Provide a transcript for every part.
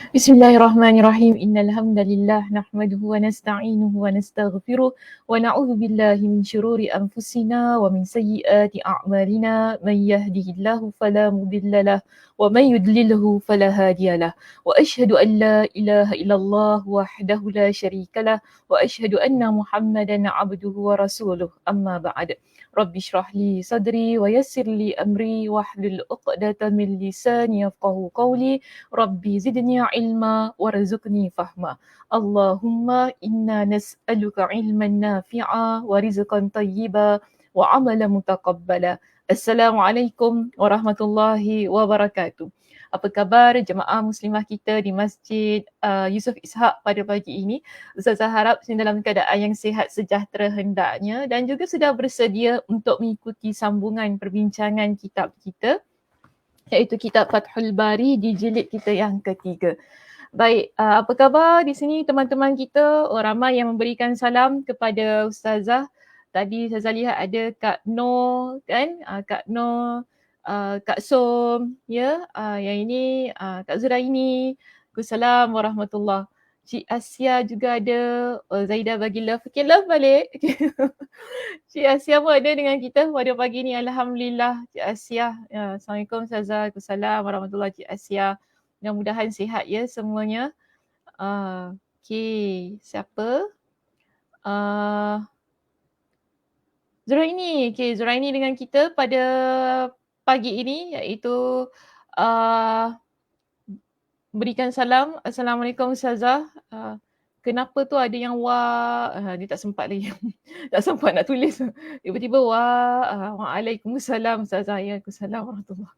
Bismillahirrahmanirrahim. Innal hamdalillah nahmaduhu wa nasta'inuhu wa nastaghfiruh wa na'udzu billahi min syururi anfusina wa min sayyiati a'malina. Man yahdihillahu fala mudilla lahu wa man yudlilhu fala hadiyalah. Wa asyhadu an la ilaha illallah wahdahu la syarikalah wa asyhadu anna Muhammadan 'abduhu wa rasuluh. Amma ba'd. Rabbi shrah li sadri wa yassir li amri wahlul 'uqdatam min lisani yafqahu qawli. Rabbi zidni ilma warzuqni fahma. Allahumma inna nas'aluka ilman nafi'a wa rizqan tayyiba wa amalan mutaqabbala. Assalamualaikum warahmatullahi wabarakatuh. Apa khabar jemaah muslimah kita di Masjid Yusof Ishak pada pagi ini? Ustazah harap dalam keadaan yang sihat sejahtera hendaknya dan juga sudah bersedia untuk mengikuti sambungan perbincangan kitab kita, iaitu kitab Fathul Bari di jilid kita yang ketiga. Baik, apa khabar di sini teman-teman kita? Ramai yang memberikan salam kepada Ustazah. Tadi Ustazah lihat ada Kak Noh kan? Kak Noh, Kak Som, ya. Yang ini Kak Zuraini. Waalaikumsalam warahmatullahi. Cik Asia juga ada. Zaidah bagi love. Okay, love balik. Cik Asia pun ada dengan kita pada pagi ni. Alhamdulillah Cik Asia. Assalamualaikum Ustazah. Waalaikumsalam warahmatullahi. Cik Asia. Mudah-mudahan sihat ya semuanya. Okay, siapa? Zuraini. Okay, Zuraini dengan kita pada pagi ini, iaitu berikan salam. Assalamualaikum Ustazah. Kenapa tu ada yang dia tak sempat lagi. Tak sempat nak tulis. Tiba-tiba waalaikumsalam Ustazah. Waalaikumsalam warahmatullahi.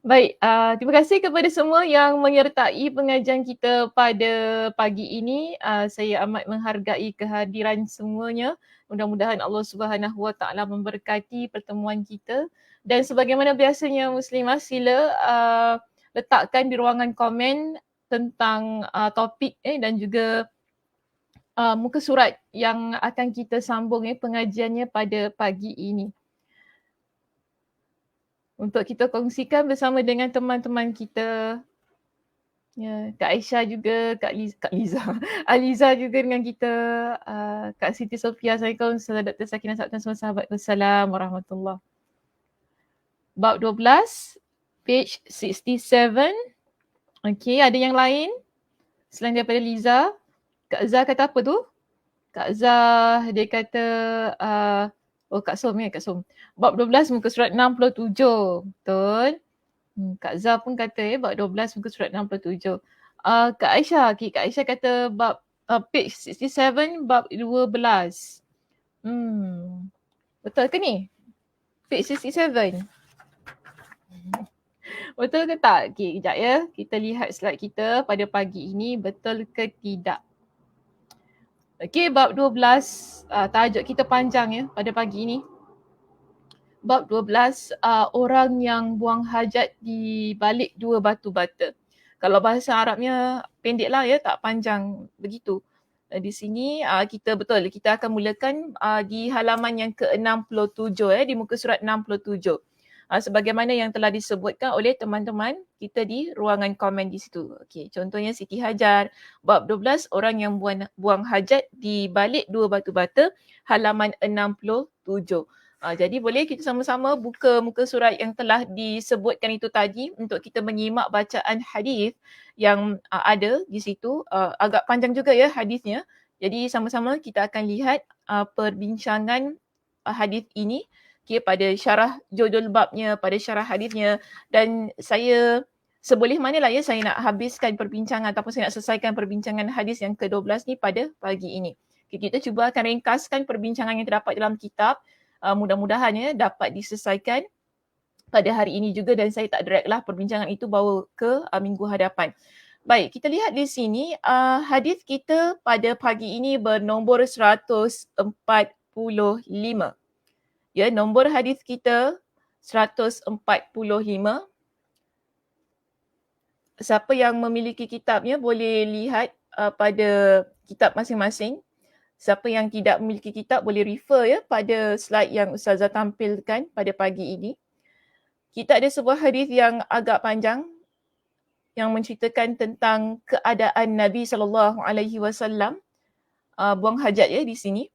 Baik, terima kasih kepada semua yang menyertai pengajian kita pada pagi ini. Saya amat menghargai kehadiran semuanya. Mudah-mudahan Allah Subhanahu Wa Taala memberkati pertemuan kita. Dan sebagaimana biasanya muslimah, sila letakkan di ruangan komen tentang topik dan juga muka surat yang akan kita sambung pengajiannya pada pagi ini. Untuk kita kongsikan bersama dengan teman-teman kita. Ya, Kak Aisyah juga, Kak Liza. Aliza juga dengan kita. Kak Siti Sofia, Assalamualaikum. Salam Dr. Sakinah, semua sahabat. Assalamualaikum warahmatullahi. Bab 12, page 67. Okay, ada yang lain selain daripada Liza? Kak Zah kata apa tu? Kak Zah dia kata Kak Som ya, Kak Som. Bab 12 muka surat 67. Betul. Kak Zah pun kata bab 12 muka surat 67. Kak Aisyah, Kak Aisyah kata bab page 67 bab 12. Betul ke ni? Page 67. Betul ke tak? Okay, kejap ya. Kita lihat slide kita pada pagi ini betul ke tidak. Okay, bab 12, tajuk kita panjang ya pada pagi ini. Bab 12, orang yang buang hajat di balik dua batu bata. Kalau bahasa Arabnya pendek lah ya, tak panjang begitu. Di sini kita akan mulakan di halaman yang ke-67 di muka surat 67. Sebagaimana yang telah disebutkan oleh teman-teman kita di ruangan komen di situ. Okey, contohnya Siti Hajar, bab 12, orang yang buang hajat di balik dua batu bata, halaman 67. Jadi boleh kita sama-sama buka muka surat yang telah disebutkan itu tadi untuk kita menyimak bacaan hadis yang ada di situ. Agak panjang juga ya hadisnya. Jadi sama-sama kita akan lihat perbincangan hadis ini pada syarah judul babnya, pada syarah hadisnya, dan saya seboleh manalah ya saya nak habiskan perbincangan ataupun saya nak selesaikan perbincangan hadis yang ke-12 ni pada pagi ini. Kita cuba akan ringkaskan perbincangan yang terdapat dalam kitab. Mudah-mudahan ya dapat diselesaikan pada hari ini juga dan saya tak drag lah perbincangan itu bawa ke minggu hadapan. Baik, kita lihat di sini hadis kita pada pagi ini bernombor 145. Ya, nombor hadis kita 145. Siapa yang memiliki kitabnya boleh lihat pada kitab masing-masing. Siapa yang tidak memiliki kitab boleh refer ya pada slide yang Ustazah tampilkan pada pagi ini. Kita ada sebuah hadis yang agak panjang yang menceritakan tentang keadaan Nabi SAW buang hajat ya di sini.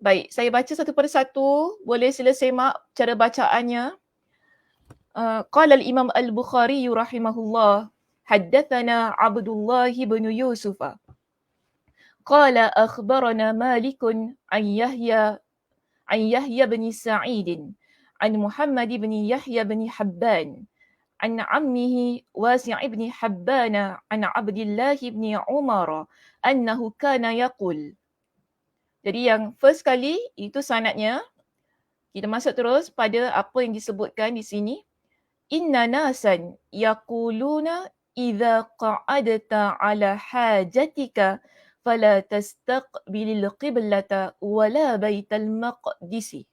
Baik, saya baca satu persatu. Boleh sila semak cara bacaannya. Qala al-Imam al-Bukhari rahimahullah. Haddathana Abdullah bin Yusuf. Qala akhbarana Malik an Yahya bin Sa'id an Muhammad bin Yahya bin Habban an ammihi Wasi' bin Habban an Abdullah bin Umar annahu kana yaqul. Jadi yang first kali itu sanadnya. Kita masuk terus pada apa yang disebutkan di sini. Inna nasan yaquluna idza qa'adta ala hajatika fala tastaqbilil qiblata wala baital maqdisi.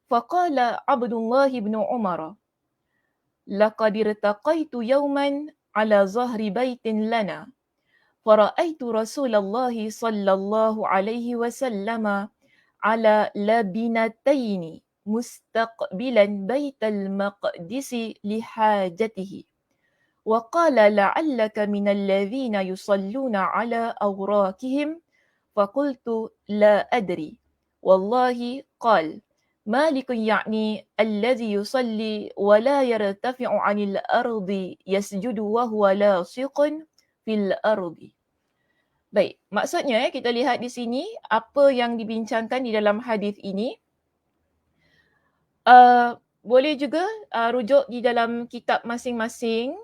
Faqala Abdullah bin Umar, laqad irtaqaitu yawman ala zahri baitin lana fara'aitu Rasulullah sallallahu alaihi wasallam ala labinataini mustaqbilan baital maqdisi lihajatihi wa qala la'allaka minal ladhina yusalluna ala awrakihim faqultu la adri wallahi qal مالك يعني الذي يصلي ولا يرتفع عن الأرض يسجد وهو لاصق في الأرض. Baik, maksudnya kita lihat di sini apa yang dibincangkan di dalam hadis ini. Boleh juga rujuk di dalam kitab masing-masing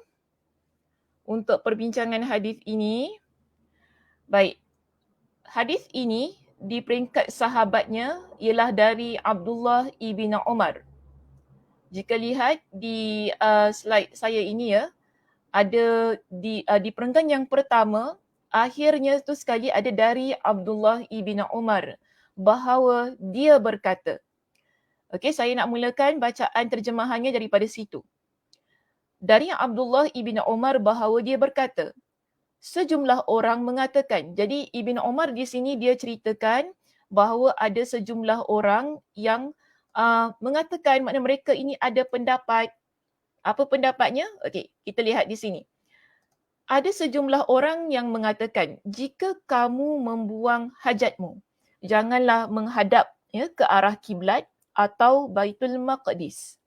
untuk perbincangan hadis ini. Baik, hadis ini di peringkat sahabatnya ialah dari Abdullah ibn Umar. Jika lihat di slide saya ini ya, ada di perenggan yang pertama, akhirnya tu sekali ada dari Abdullah ibn Umar bahawa dia berkata. Okey, saya nak mulakan bacaan terjemahannya daripada situ. Dari Abdullah ibn Umar bahawa dia berkata, sejumlah orang mengatakan. Jadi Ibn Umar di sini dia ceritakan bahawa ada sejumlah orang yang mengatakan, makna mereka ini ada pendapat. Apa pendapatnya? Okey, kita lihat di sini. Ada sejumlah orang yang mengatakan, jika kamu membuang hajatmu, janganlah menghadap ke arah kiblat atau Baitul Maqdis.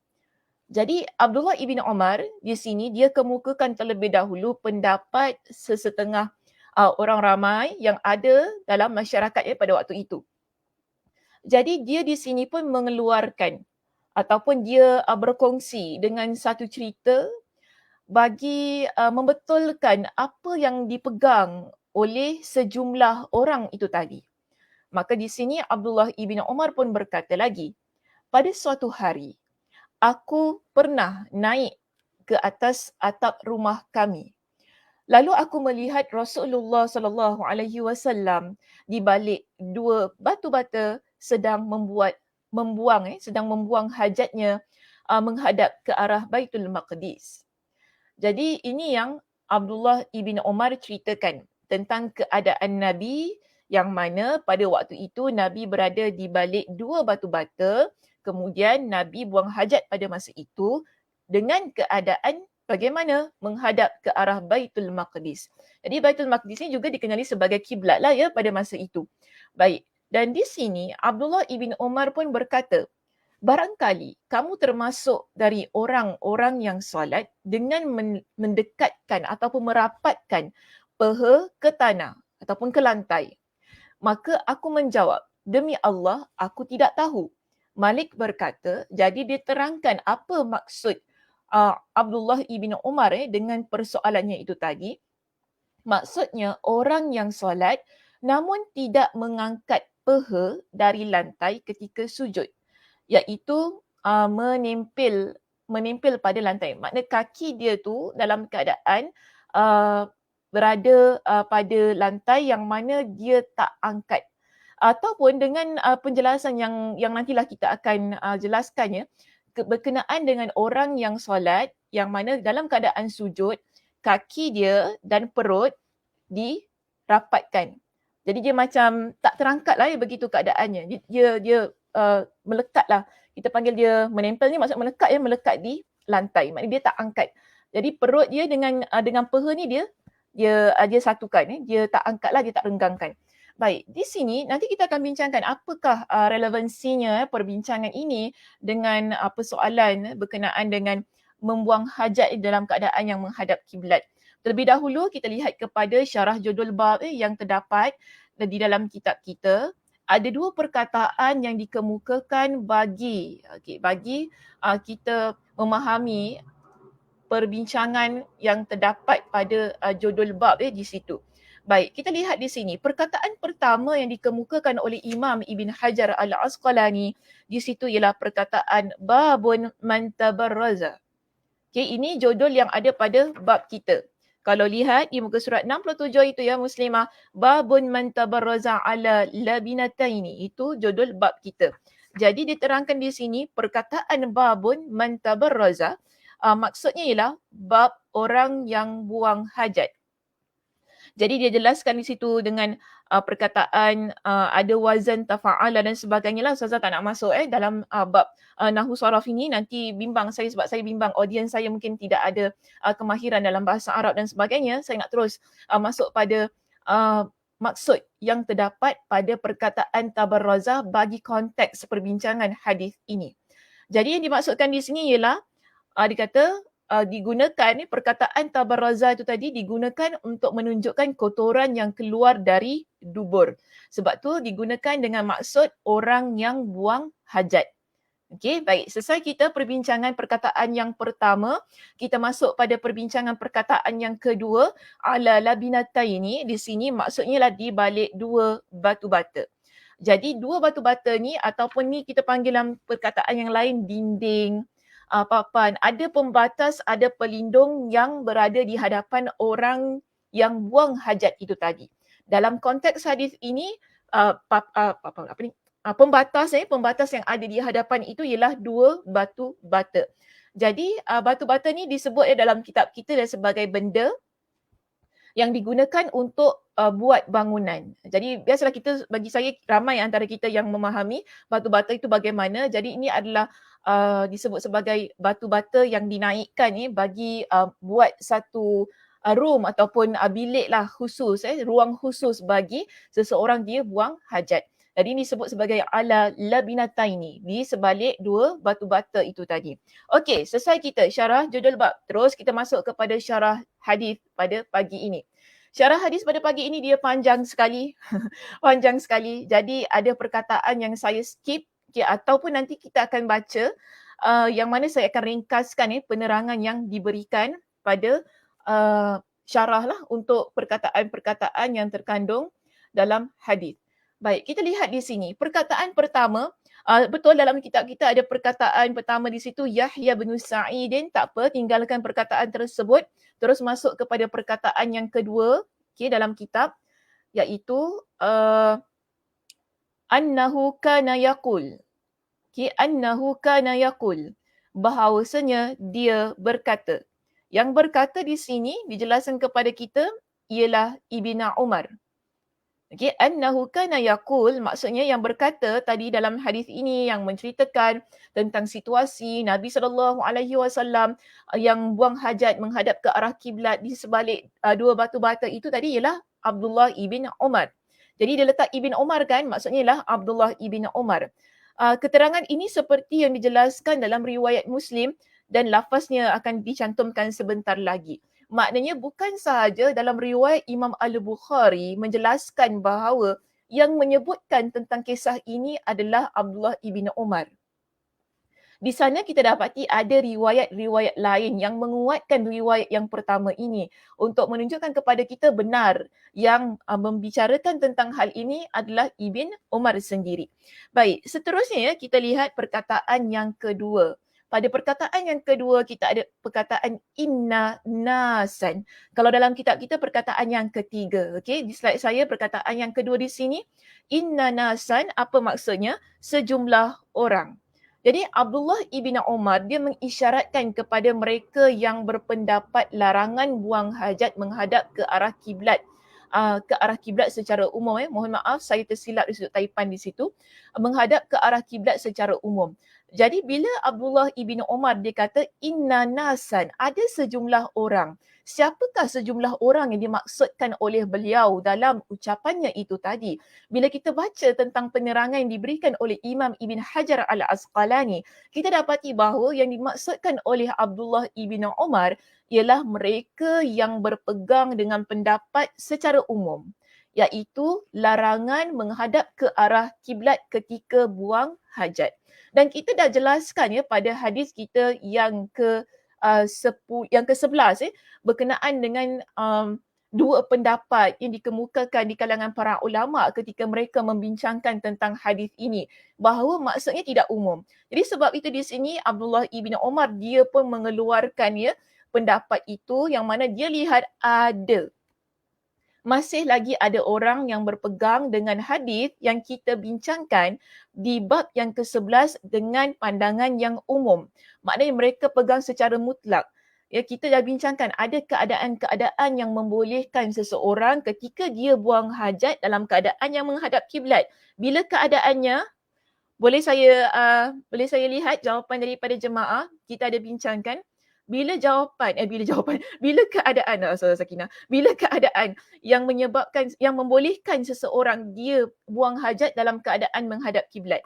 Jadi Abdullah ibn Umar di sini dia kemukakan terlebih dahulu pendapat sesetengah orang ramai yang ada dalam masyarakatnya pada waktu itu. Jadi dia di sini pun mengeluarkan ataupun dia berkongsi dengan satu cerita bagi membetulkan apa yang dipegang oleh sejumlah orang itu tadi. Maka di sini Abdullah ibn Umar pun berkata lagi, pada suatu hari aku pernah naik ke atas atap rumah kami. Lalu aku melihat Rasulullah sallallahu alaihi wasallam di balik dua batu bata sedang membuang hajatnya menghadap ke arah Baitul Maqdis. Jadi ini yang Abdullah ibn Umar ceritakan tentang keadaan Nabi yang mana pada waktu itu Nabi berada di balik dua batu bata. Kemudian Nabi buang hajat pada masa itu dengan keadaan bagaimana? Menghadap ke arah Baitul Maqdis. Jadi Baitul Maqdis ini juga dikenali sebagai kiblat lah ya pada masa itu. Baik, dan di sini Abdullah ibn Umar pun berkata, barangkali kamu termasuk dari orang-orang yang solat dengan mendekatkan ataupun merapatkan peha ke tanah ataupun ke lantai. Maka aku menjawab, demi Allah aku tidak tahu. Malik berkata, jadi dia terangkan apa maksud Abdullah ibn Umar dengan persoalannya itu tadi. Maksudnya orang yang solat namun tidak mengangkat peha dari lantai ketika sujud, iaitu menempel pada lantai. Makna kaki dia tu dalam keadaan berada pada lantai yang mana dia tak angkat. Ataupun dengan penjelasan yang nantilah kita akan jelaskannya berkenaan dengan orang yang solat yang mana dalam keadaan sujud kaki dia dan perut dirapatkan. Jadi dia macam tak terangkat lah begitu keadaannya. Dia melekat lah. Kita panggil dia menempel ni maksud melekat di lantai. Maknanya dia tak angkat. Jadi perut dia dengan peha ni dia satukan, dia tak angkatlah, dia tak renggangkan. Baik, di sini nanti kita akan bincangkan apakah relevansinya perbincangan ini dengan persoalan berkenaan dengan membuang hajat dalam keadaan yang menghadap kiblat. Terlebih dahulu kita lihat kepada syarah judul bab yang terdapat di dalam kitab kita. Ada dua perkataan yang dikemukakan bagi kita memahami perbincangan yang terdapat pada judul bab di situ. Baik, kita lihat di sini. Perkataan pertama yang dikemukakan oleh Imam Ibn Hajar Al-Asqalani di situ ialah perkataan babun man tabarraza. Okay, ini judul yang ada pada bab kita. Kalau lihat di muka surat 67 itu ya muslimah, babun man tabarraza ala labinataini, itu judul bab kita. Jadi diterangkan di sini perkataan babun man tabarraza maksudnya ialah bab orang yang buang hajat. Jadi dia jelaskan di situ dengan perkataan ada wazan tafa'ala dan sebagainya lah. Ustazah tak nak masuk dalam bab Nahwu Saraf ini. Nanti bimbang saya sebab saya bimbang audiens saya mungkin tidak ada kemahiran dalam bahasa Arab dan sebagainya. Saya nak terus masuk pada maksud yang terdapat pada perkataan tabarrazah bagi konteks perbincangan hadis ini. Jadi yang dimaksudkan di sini ialah dikata digunakan perkataan tabarraza itu tadi digunakan untuk menunjukkan kotoran yang keluar dari dubur. Sebab tu digunakan dengan maksud orang yang buang hajat. Okey, baik. Selesai kita perbincangan perkataan yang pertama, kita masuk pada perbincangan perkataan yang kedua, ala labinataini. Di sini maksudnya lah di balik dua batu bata. Jadi dua batu bata ni ataupun ni kita panggil dalam perkataan yang lain dinding, papan, ada pembatas, ada pelindung yang berada di hadapan orang yang buang hajat itu tadi. Dalam konteks hadis ini, pembatas yang ada di hadapan itu ialah dua batu bata. Jadi batu bata ni disebut dalam kitab kita sebagai benda yang digunakan untuk buat bangunan. Jadi biasalah bagi saya ramai antara kita yang memahami batu bata itu bagaimana. Jadi ini adalah disebut sebagai batu bata yang dinaikkan bagi buat satu room ataupun bilik lah khusus, ruang khusus bagi seseorang dia buang hajat. Jadi ini disebut sebagai ala labinataini, di sebalik dua batu bata itu tadi. Okey, selesai kita syarah judul bab. Terus kita masuk kepada syarah hadis pada pagi ini. Syarah hadis pada pagi ini dia panjang sekali. Panjang sekali. Jadi ada perkataan yang saya skip ataupun nanti kita akan baca yang mana saya akan ringkaskan penerangan yang diberikan pada syarah lah untuk perkataan-perkataan yang terkandung dalam hadis. Baik, kita lihat di sini. Perkataan pertama, betul dalam kitab kita ada perkataan pertama di situ Yahya bin Sa'idin, tak apa, tinggalkan perkataan tersebut. Terus masuk kepada perkataan yang kedua dalam kitab, iaitu annahu kana yaqul. Annahu kana yaqul, bahawasanya dia berkata. Yang berkata di sini dijelaskan kepada kita ialah Ibn Umar. Annahu kana yaqul, maksudnya yang berkata tadi dalam hadis ini yang menceritakan tentang situasi Nabi SAW yang buang hajat menghadap ke arah kiblat di sebalik dua batu bata itu tadi ialah Abdullah ibn Umar. Jadi dia letak Ibn Umar kan, maksudnya ialah Abdullah ibn Umar. Keterangan ini seperti yang dijelaskan dalam riwayat Muslim dan lafaznya akan dicantumkan sebentar lagi. Maknanya bukan sahaja dalam riwayat Imam Al-Bukhari menjelaskan bahawa yang menyebutkan tentang kisah ini adalah Abdullah ibn Umar. Di sana kita dapati ada riwayat-riwayat lain yang menguatkan riwayat yang pertama ini untuk menunjukkan kepada kita benar yang membicarakan tentang hal ini adalah Ibn Umar sendiri. Baik, seterusnya kita lihat perkataan yang kedua. Pada perkataan yang kedua kita ada perkataan inna nasan. Kalau dalam kitab kita perkataan yang ketiga. Okey, di slide saya perkataan yang kedua di sini. Inna nasan, apa maksudnya? Sejumlah orang. Jadi Abdullah ibn Umar dia mengisyaratkan kepada mereka yang berpendapat larangan buang hajat menghadap ke arah kiblat. Ke arah kiblat secara umum. Mohon maaf saya tersilap di sudut taipan di situ. Menghadap ke arah kiblat secara umum. Jadi bila Abdullah ibn Umar dia kata inna nasan, ada sejumlah orang. Siapakah sejumlah orang yang dimaksudkan oleh beliau dalam ucapannya itu tadi? Bila kita baca tentang penerangan yang diberikan oleh Imam Ibn Hajar al-Asqalani, kita dapati bahawa yang dimaksudkan oleh Abdullah ibn Umar ialah mereka yang berpegang dengan pendapat secara umum, iaitu larangan menghadap ke arah kiblat ketika buang hajat. Dan kita dah jelaskan ya pada hadis kita yang yang ke-11 berkenaan dengan dua pendapat yang dikemukakan di kalangan para ulama ketika mereka membincangkan tentang hadis ini, bahawa maksudnya tidak umum. Jadi sebab itu di sini Abdullah ibn Umar dia pun mengeluarkan ya pendapat itu yang mana dia lihat masih lagi ada orang yang berpegang dengan hadis yang kita bincangkan di bab yang ke-11 dengan pandangan yang umum. Maknanya mereka pegang secara mutlak. Ya, kita dah bincangkan ada keadaan-keadaan yang membolehkan seseorang ketika dia buang hajat dalam keadaan yang menghadap kiblat. Bila keadaannya, boleh saya lihat jawapan daripada jemaah, kita ada bincangkan. Bila keadaan, Sakinah, bila keadaan yang menyebabkan, yang membolehkan seseorang dia buang hajat dalam keadaan menghadap kiblat.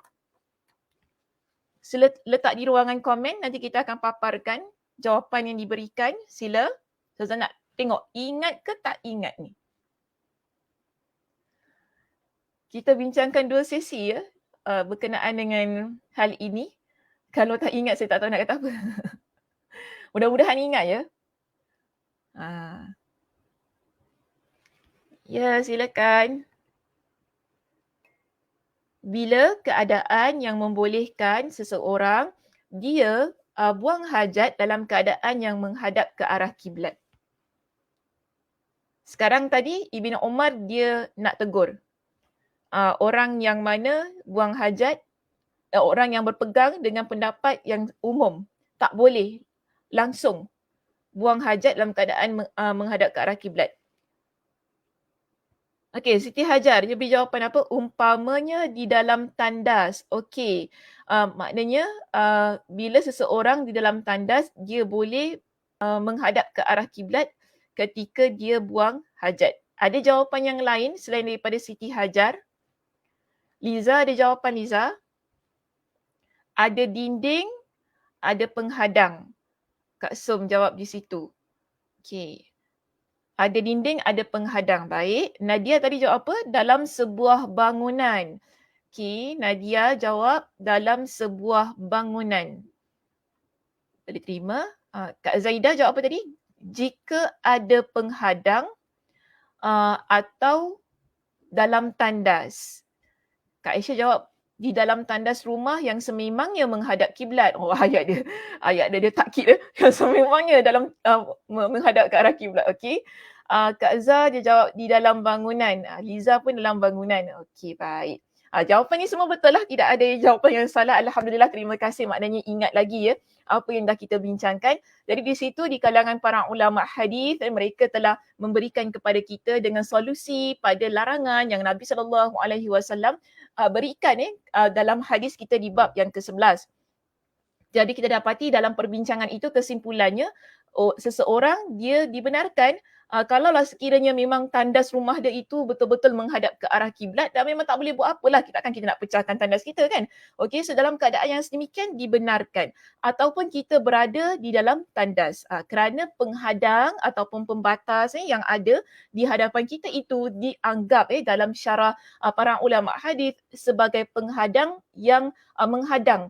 Sila letak di ruangan komen, nanti kita akan paparkan jawapan yang diberikan. Sila. Saya nak tengok ingat ke tak ingat ni. Kita bincangkan 2 sesi ya berkenaan dengan hal ini. Kalau tak ingat, saya tak tahu nak kata apa. Mudah-mudahan ingat ya. Ya, silakan. Bila keadaan yang membolehkan seseorang dia buang hajat dalam keadaan yang menghadap ke arah kiblat. Sekarang tadi Ibn Umar dia nak tegur orang yang mana buang hajat, orang yang berpegang dengan pendapat yang umum, tak boleh langsung buang hajat dalam keadaan menghadap ke arah kiblat. Okey, Siti Hajar, dia beri jawapan apa? Umpamanya di dalam tandas. Okey, maknanya bila seseorang di dalam tandas, dia boleh menghadap ke arah kiblat ketika dia buang hajat. Ada jawapan yang lain selain daripada Siti Hajar? Liza, ada jawapan Liza? Ada dinding, ada penghadang. Kak Som jawab di situ. Okey. Ada dinding, ada penghadang. Baik. Nadia tadi jawab apa? Dalam sebuah bangunan. Okey, Nadia jawab dalam sebuah bangunan. Boleh terima. Kak Zaidah jawab apa tadi? Jika ada penghadang atau dalam tandas. Kak Aisyah jawab di dalam tandas rumah yang sememangnya menghadap kiblat. Oh, ayat dia takkid yang sememangnya dalam menghadap ke arah kiblat. Okey. Kak Zah dia jawab di dalam bangunan. Liza pun dalam bangunan. Okey, baik. Jawapan ni semua betul lah. Tidak ada jawapan yang salah. Alhamdulillah, terima kasih. Maknanya ingat lagi ya apa yang dah kita bincangkan. Jadi di situ di kalangan para ulama hadis, mereka telah memberikan kepada kita dengan solusi pada larangan yang Nabi SAW berikan dalam hadis kita di bab yang ke-11. Jadi kita dapati dalam perbincangan itu kesimpulannya seseorang dia dibenarkan kalaulah sekiranya memang tandas rumah dia itu betul-betul menghadap ke arah kiblat dan memang tak boleh buat apalah, kita nak pecahkan tandas kita kan. Okey, so dalam keadaan yang sedemikian dibenarkan ataupun kita berada di dalam tandas kerana penghadang ataupun pembatas yang ada di hadapan kita itu dianggap dalam syarah para ulama hadis sebagai penghadang yang menghadang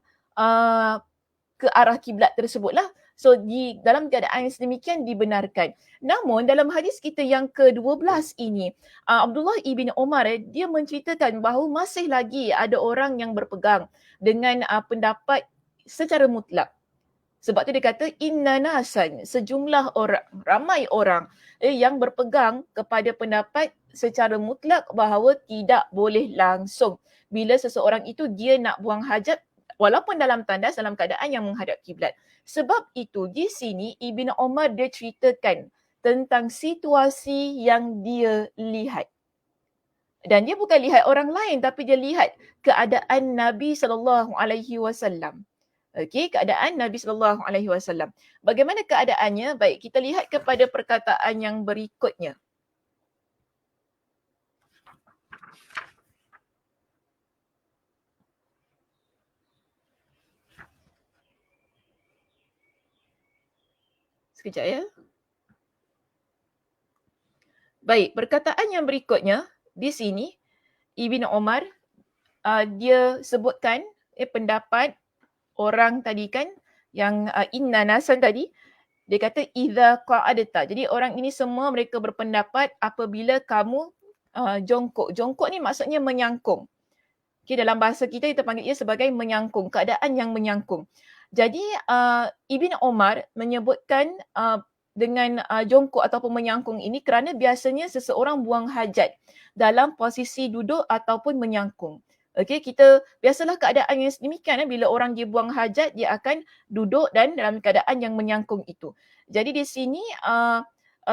ke arah kiblat tersebutlah. So di dalam keadaan yang sedemikian dibenarkan. Namun dalam hadis kita yang ke-12 ini, Abdullah ibn Umar dia menceritakan bahawa masih lagi ada orang yang berpegang dengan pendapat secara mutlak. Sebab tu dia kata inna nasan, sejumlah orang, ramai orang yang berpegang kepada pendapat secara mutlak bahawa tidak boleh langsung bila seseorang itu dia nak buang hajat walaupun dalam tandas dalam keadaan yang menghadap kiblat. Sebab itu di sini Ibn Umar dia ceritakan tentang situasi yang dia lihat. Dan dia bukan lihat orang lain tapi dia lihat keadaan Nabi SAW. Okey, keadaan Nabi sallallahu alaihi wasallam. Bagaimana keadaannya? Baik, kita lihat kepada perkataan yang berikutnya. Sekejap ya. Baik, perkataan yang berikutnya di sini Ibn Umar dia sebutkan pendapat orang tadi kan yang inna nasan tadi, dia kata idza qa'adta. Jadi orang ini semua mereka berpendapat apabila kamu jongkok. Jongkok ni maksudnya menyangkung. Okay, dalam bahasa kita panggil ia sebagai menyangkung, keadaan yang menyangkung. Jadi Ibn Umar menyebutkan dengan jongkok ataupun menyangkung ini kerana biasanya seseorang buang hajat dalam posisi duduk ataupun menyangkung. Okey, kita biasalah keadaan yang sedemikian bila orang dia buang hajat dia akan duduk dan dalam keadaan yang menyangkung itu. Jadi di sini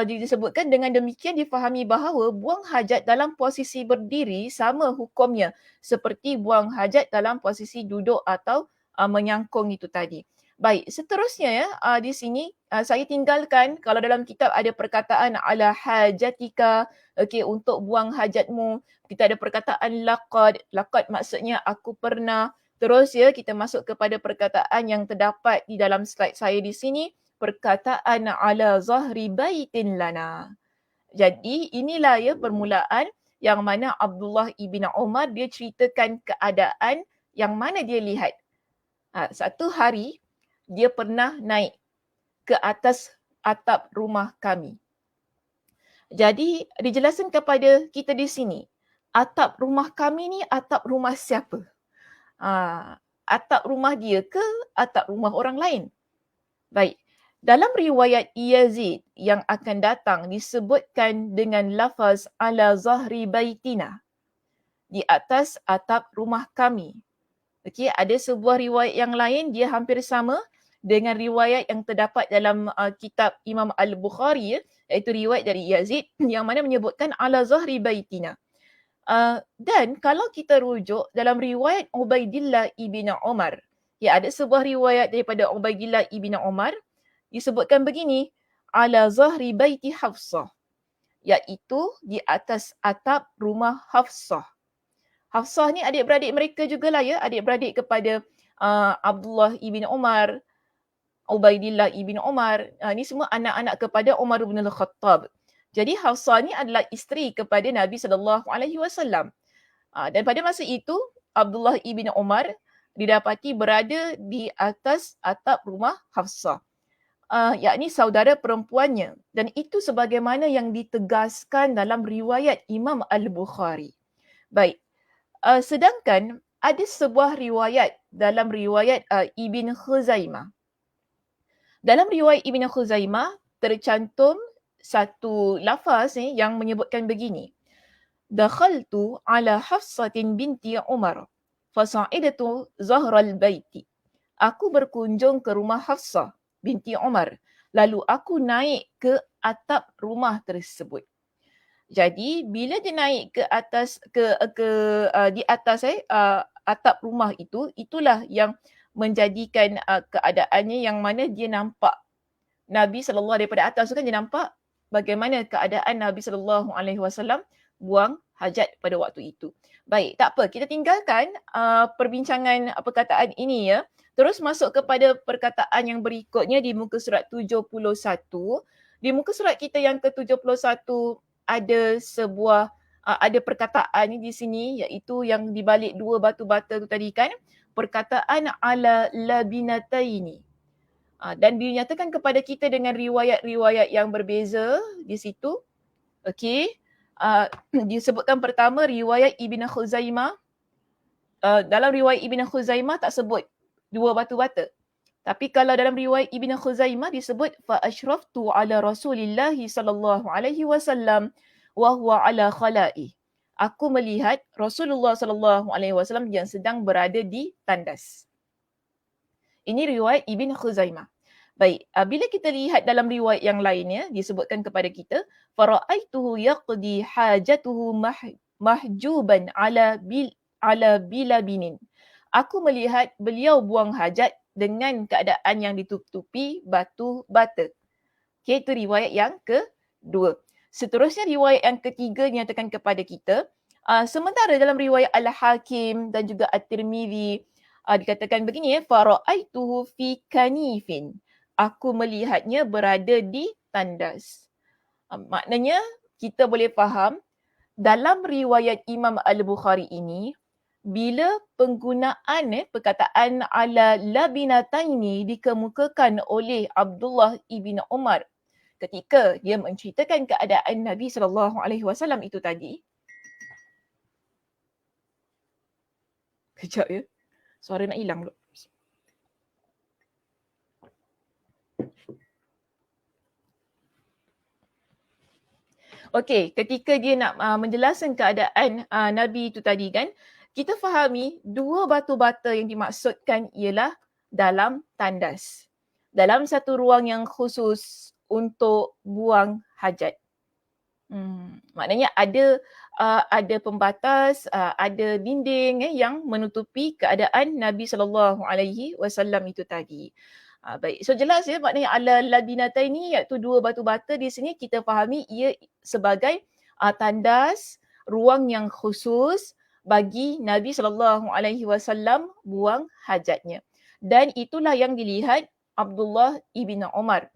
disebutkan dengan demikian difahami bahawa buang hajat dalam posisi berdiri sama hukumnya seperti buang hajat dalam posisi duduk atau menyangkung itu tadi. Baik, seterusnya ya di sini saya tinggalkan kalau dalam kitab ada perkataan ala hajatika, okey, untuk buang hajatmu. Kita ada perkataan laqad. Laqad maksudnya aku pernah. Terus ya kita masuk kepada perkataan yang terdapat di dalam slide saya di sini, perkataan ala zahri baitin lana. Jadi inilah ya permulaan yang mana Abdullah ibn Umar dia ceritakan keadaan yang mana dia lihat. Satu hari dia pernah naik ke atas atap rumah kami. Jadi dijelaskan kepada kita di sini, atap rumah kami ni atap rumah siapa? Atap rumah dia ke atap rumah orang lain? Baik. Dalam riwayat Yazid yang akan datang disebutkan dengan lafaz ala zahri baitina, di atas atap rumah kami. Okey, ada sebuah riwayat yang lain dia hampir sama dengan riwayat yang terdapat dalam kitab Imam Al-Bukhari, iaitu riwayat dari Yazid yang mana menyebutkan ala zahri baitina. Dan kalau kita rujuk dalam riwayat Ubaidillah ibn Umar, ya ada sebuah riwayat daripada Ubaidillah ibn Umar disebutkan begini, ala zahri baiti Hafsah, iaitu di atas atap rumah Hafsah. Hafsah ni adik-beradik mereka jugalah ya, adik-beradik kepada Abdullah ibn Umar, Ubaidillah ibn Umar, ni semua anak-anak kepada Umar bin Al-Khattab. Jadi Hafsah ni adalah isteri kepada Nabi SAW. Dan pada masa itu, Abdullah ibn Umar didapati berada di atas atap rumah Hafsah. Yakni saudara perempuannya. Dan itu sebagaimana yang ditegaskan dalam riwayat Imam Al-Bukhari. Baik. Sedangkan ada sebuah riwayat dalam riwayat Ibn Khuzaimah. Dalam riwayat Ibn Khuzaimah tercantum satu lafaz yang menyebutkan begini. Dakhaltu ala Hafsatin binti Umar fasa'idatu zahral baiti. Aku berkunjung ke rumah Hafsah binti Umar. Lalu aku naik ke atap rumah tersebut. Jadi bila dia naik ke atas di atas atap rumah itu, itulah yang menjadikan keadaannya yang mana dia nampak Nabi SAW daripada atas tu kan dia nampak bagaimana keadaan Nabi SAW buang hajat pada waktu itu. Baik, tak apa. Kita tinggalkan perbincangan perkataan ini ya. Terus masuk kepada perkataan yang berikutnya di muka surat 71. Di muka surat kita yang ke-71 ada sebuah ada perkataan di sini iaitu yang dibalik dua batu bata tu tadi kan. Perkataan ala labinataini. Dan dinyatakan kepada kita dengan riwayat-riwayat yang berbeza di situ. Okey. Disebutkan pertama riwayat Ibn Khuzaimah. Dalam riwayat Ibn Khuzaimah tak sebut dua batu bata. Tapi kalau dalam riwayat Ibn Khuzaimah disebut fa ashraftu ala Rasulillah sallallahu alaihi wasallam wa huwa ala khala'i. Aku melihat Rasulullah sallallahu alaihi wasallam yang sedang berada di tandas. Ini riwayat Ibn Khuzaimah. Baik, bila kita lihat dalam riwayat yang lainnya disebutkan kepada kita faraaituhu yaqdi hajatuhu mahjuban ala bilabinin. Aku melihat beliau buang hajat dengan keadaan yang ditutupi batu bata. Okay, itu riwayat yang kedua. Seterusnya riwayat yang ketiga nyatakan kepada kita, sementara dalam riwayat Al-Hakim dan juga At-Tirmidzi dikatakan begini, fara'aituhu fi kanifin. Aku melihatnya berada di tandas. Maknanya kita boleh faham dalam riwayat Imam Al-Bukhari ini, bila penggunaan perkataan ala labinataini dikemukakan oleh Abdullah ibn Umar ketika dia menceritakan keadaan Nabi SAW itu tadi. Kejap ya, suara nak hilang dulu. Okey, ketika dia nak menjelaskan keadaan Nabi itu tadi kan, kita fahami dua batu bata yang dimaksudkan ialah dalam tandas. Dalam satu ruang yang khusus untuk buang hajat. Maknanya ada pembatas, ada dinding yang menutupi keadaan Nabi SAW itu tadi. Baik, so jelas ya maknanya ala labinataini iaitu dua batu bata di sini kita fahami ia sebagai tandas ruang yang khusus bagi Nabi SAW buang hajatnya. Dan itulah yang dilihat Abdullah ibn Umar.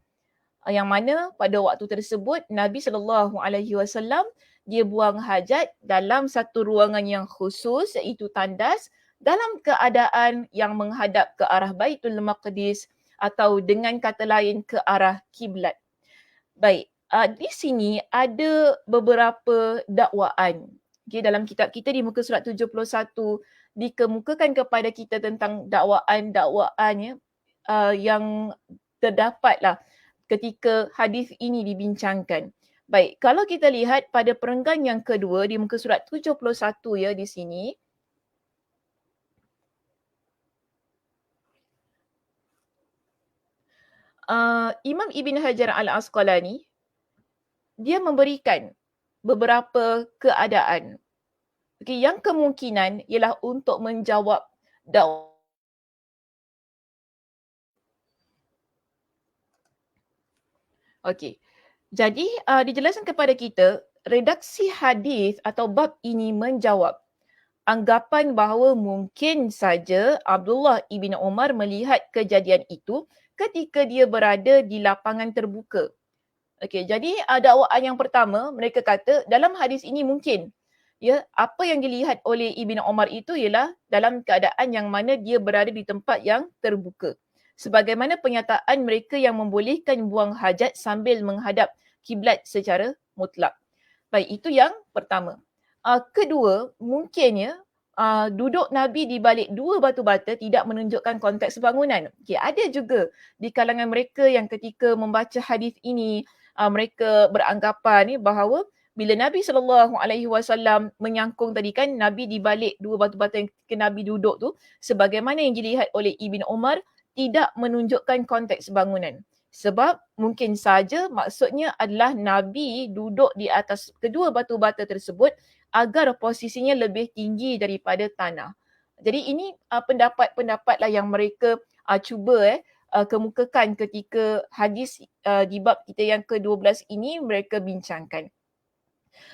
Yang mana pada waktu tersebut Nabi SAW dia buang hajat dalam satu ruangan yang khusus iaitu tandas dalam keadaan yang menghadap ke arah Baitul Maqdis atau dengan kata lain ke arah kiblat. Baik, di sini ada beberapa dakwaan. Okay, dalam kitab kita di muka surat 71 dikemukakan kepada kita tentang dakwaan-dakwaan yang terdapatlah ketika hadis ini dibincangkan. Baik, kalau kita lihat pada perenggan yang kedua di muka surat 71 ya di sini, Imam Ibn Hajar Al-Asqalani dia memberikan beberapa keadaan. Okay, yang kemungkinan ialah untuk menjawab dakwah. Okey. Jadi dijelaskan kepada kita redaksi hadis atau bab ini menjawab anggapan bahawa mungkin saja Abdullah ibn Umar melihat kejadian itu ketika dia berada di lapangan terbuka. Okey, jadi dakwaan yang pertama mereka kata dalam hadis ini mungkin ya apa yang dilihat oleh Ibn Umar itu ialah dalam keadaan yang mana dia berada di tempat yang terbuka. Sebagaimana penyataan mereka yang membolehkan buang hajat sambil menghadap kiblat secara mutlak. Baik, itu yang pertama. Kedua, mungkinnya duduk Nabi di balik dua batu bata tidak menunjukkan konteks bangunan. Okay, ada juga di kalangan mereka yang ketika membaca hadis ini, mereka beranggapan bahawa bila Nabi SAW menyangkung tadi kan Nabi di balik dua batu bata yang Nabi duduk tu, sebagaimana yang dilihat oleh Ibn Umar, tidak menunjukkan konteks bangunan. Sebab mungkin saja maksudnya adalah Nabi duduk di atas kedua batu bata tersebut agar posisinya lebih tinggi daripada tanah. Jadi ini pendapat-pendapatlah yang mereka cuba kemukakan ketika hadis di bab kita yang ke-12 ini mereka bincangkan.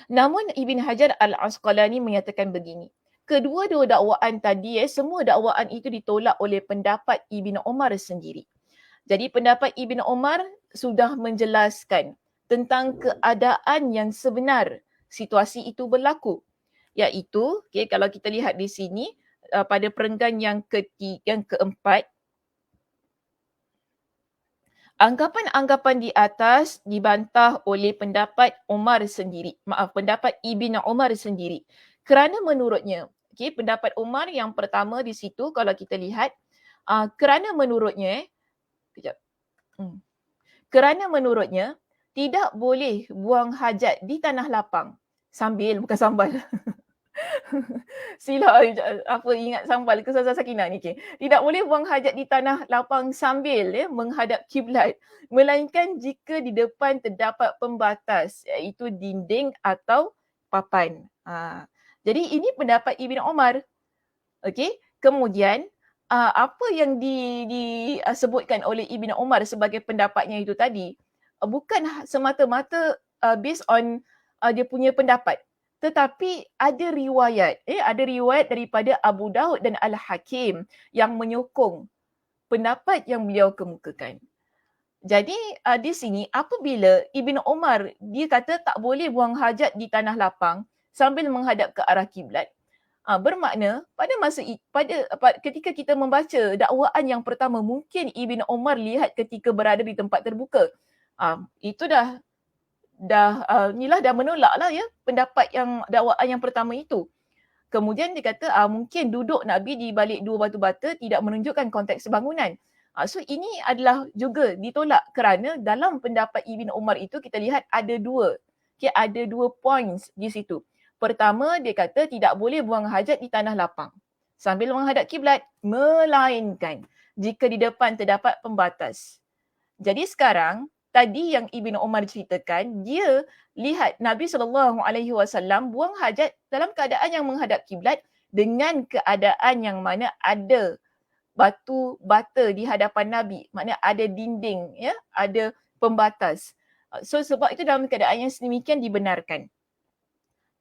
Namun Ibn Hajar Al-Asqalani menyatakan begini. Kedua-dua dakwaan tadi semua dakwaan itu ditolak oleh pendapat Ibn Umar sendiri. Jadi pendapat Ibn Umar sudah menjelaskan tentang keadaan yang sebenar situasi itu berlaku. Iaitu, kalau kita lihat di sini pada perenggan yang keempat, anggapan-anggapan di atas dibantah oleh pendapat Umar sendiri. Pendapat Ibn Umar sendiri. Kerana menurutnya, pendapat Umar yang pertama di situ kalau kita lihat, kerana menurutnya, kerana menurutnya tidak boleh buang hajat di tanah lapang. Sambil, bukan sambal. Silap ingat sambal ke Ustazah Sakinah ni. Okay. Tidak boleh buang hajat di tanah lapang sambil menghadap kiblat. Melainkan jika di depan terdapat pembatas iaitu dinding atau papan. Jadi ini pendapat Ibn Umar. Okey. Kemudian apa yang disebutkan oleh Ibn Umar sebagai pendapatnya itu tadi, bukan semata-mata based on dia punya pendapat. Tetapi ada riwayat daripada Abu Daud dan Al-Hakim yang menyokong pendapat yang beliau kemukakan. Jadi di sini apabila Ibn Umar dia kata tak boleh buang hajat di tanah lapang sambil menghadap ke arah kiblat, bermakna ketika kita membaca dakwaan yang pertama, mungkin Ibn Umar lihat ketika berada di tempat terbuka. Itu dah menolaklah ya pendapat yang dakwaan yang pertama itu. Kemudian dia kata mungkin duduk Nabi di balik dua batu bata tidak menunjukkan konteks bangunan. So ini adalah juga ditolak kerana dalam pendapat Ibn Umar itu kita lihat ada dua points di situ. Pertama, dia kata tidak boleh buang hajat di tanah lapang sambil menghadap kiblat, melainkan jika di depan terdapat pembatas. Jadi sekarang tadi yang Ibn Umar ceritakan, dia lihat Nabi SAW buang hajat dalam keadaan yang menghadap kiblat dengan keadaan yang mana ada batu bata di hadapan Nabi, maknanya ada dinding, ya, ada pembatas. So sebab itu dalam keadaan yang sedemikian dibenarkan.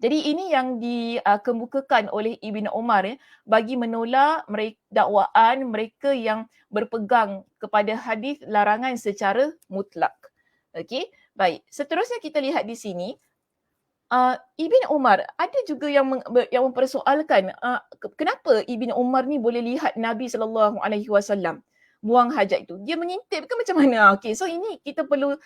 Jadi ini yang dikemukakan oleh Ibn Umar bagi menolak dakwaan mereka yang berpegang kepada hadis larangan secara mutlak. Okey, baik. Seterusnya kita lihat di sini, Ibn Umar ada juga yang mempersoalkan kenapa Ibn Umar ni boleh lihat Nabi SAW buang hajat itu. Dia mengintip ke macam mana? Okey, so ini kita perlu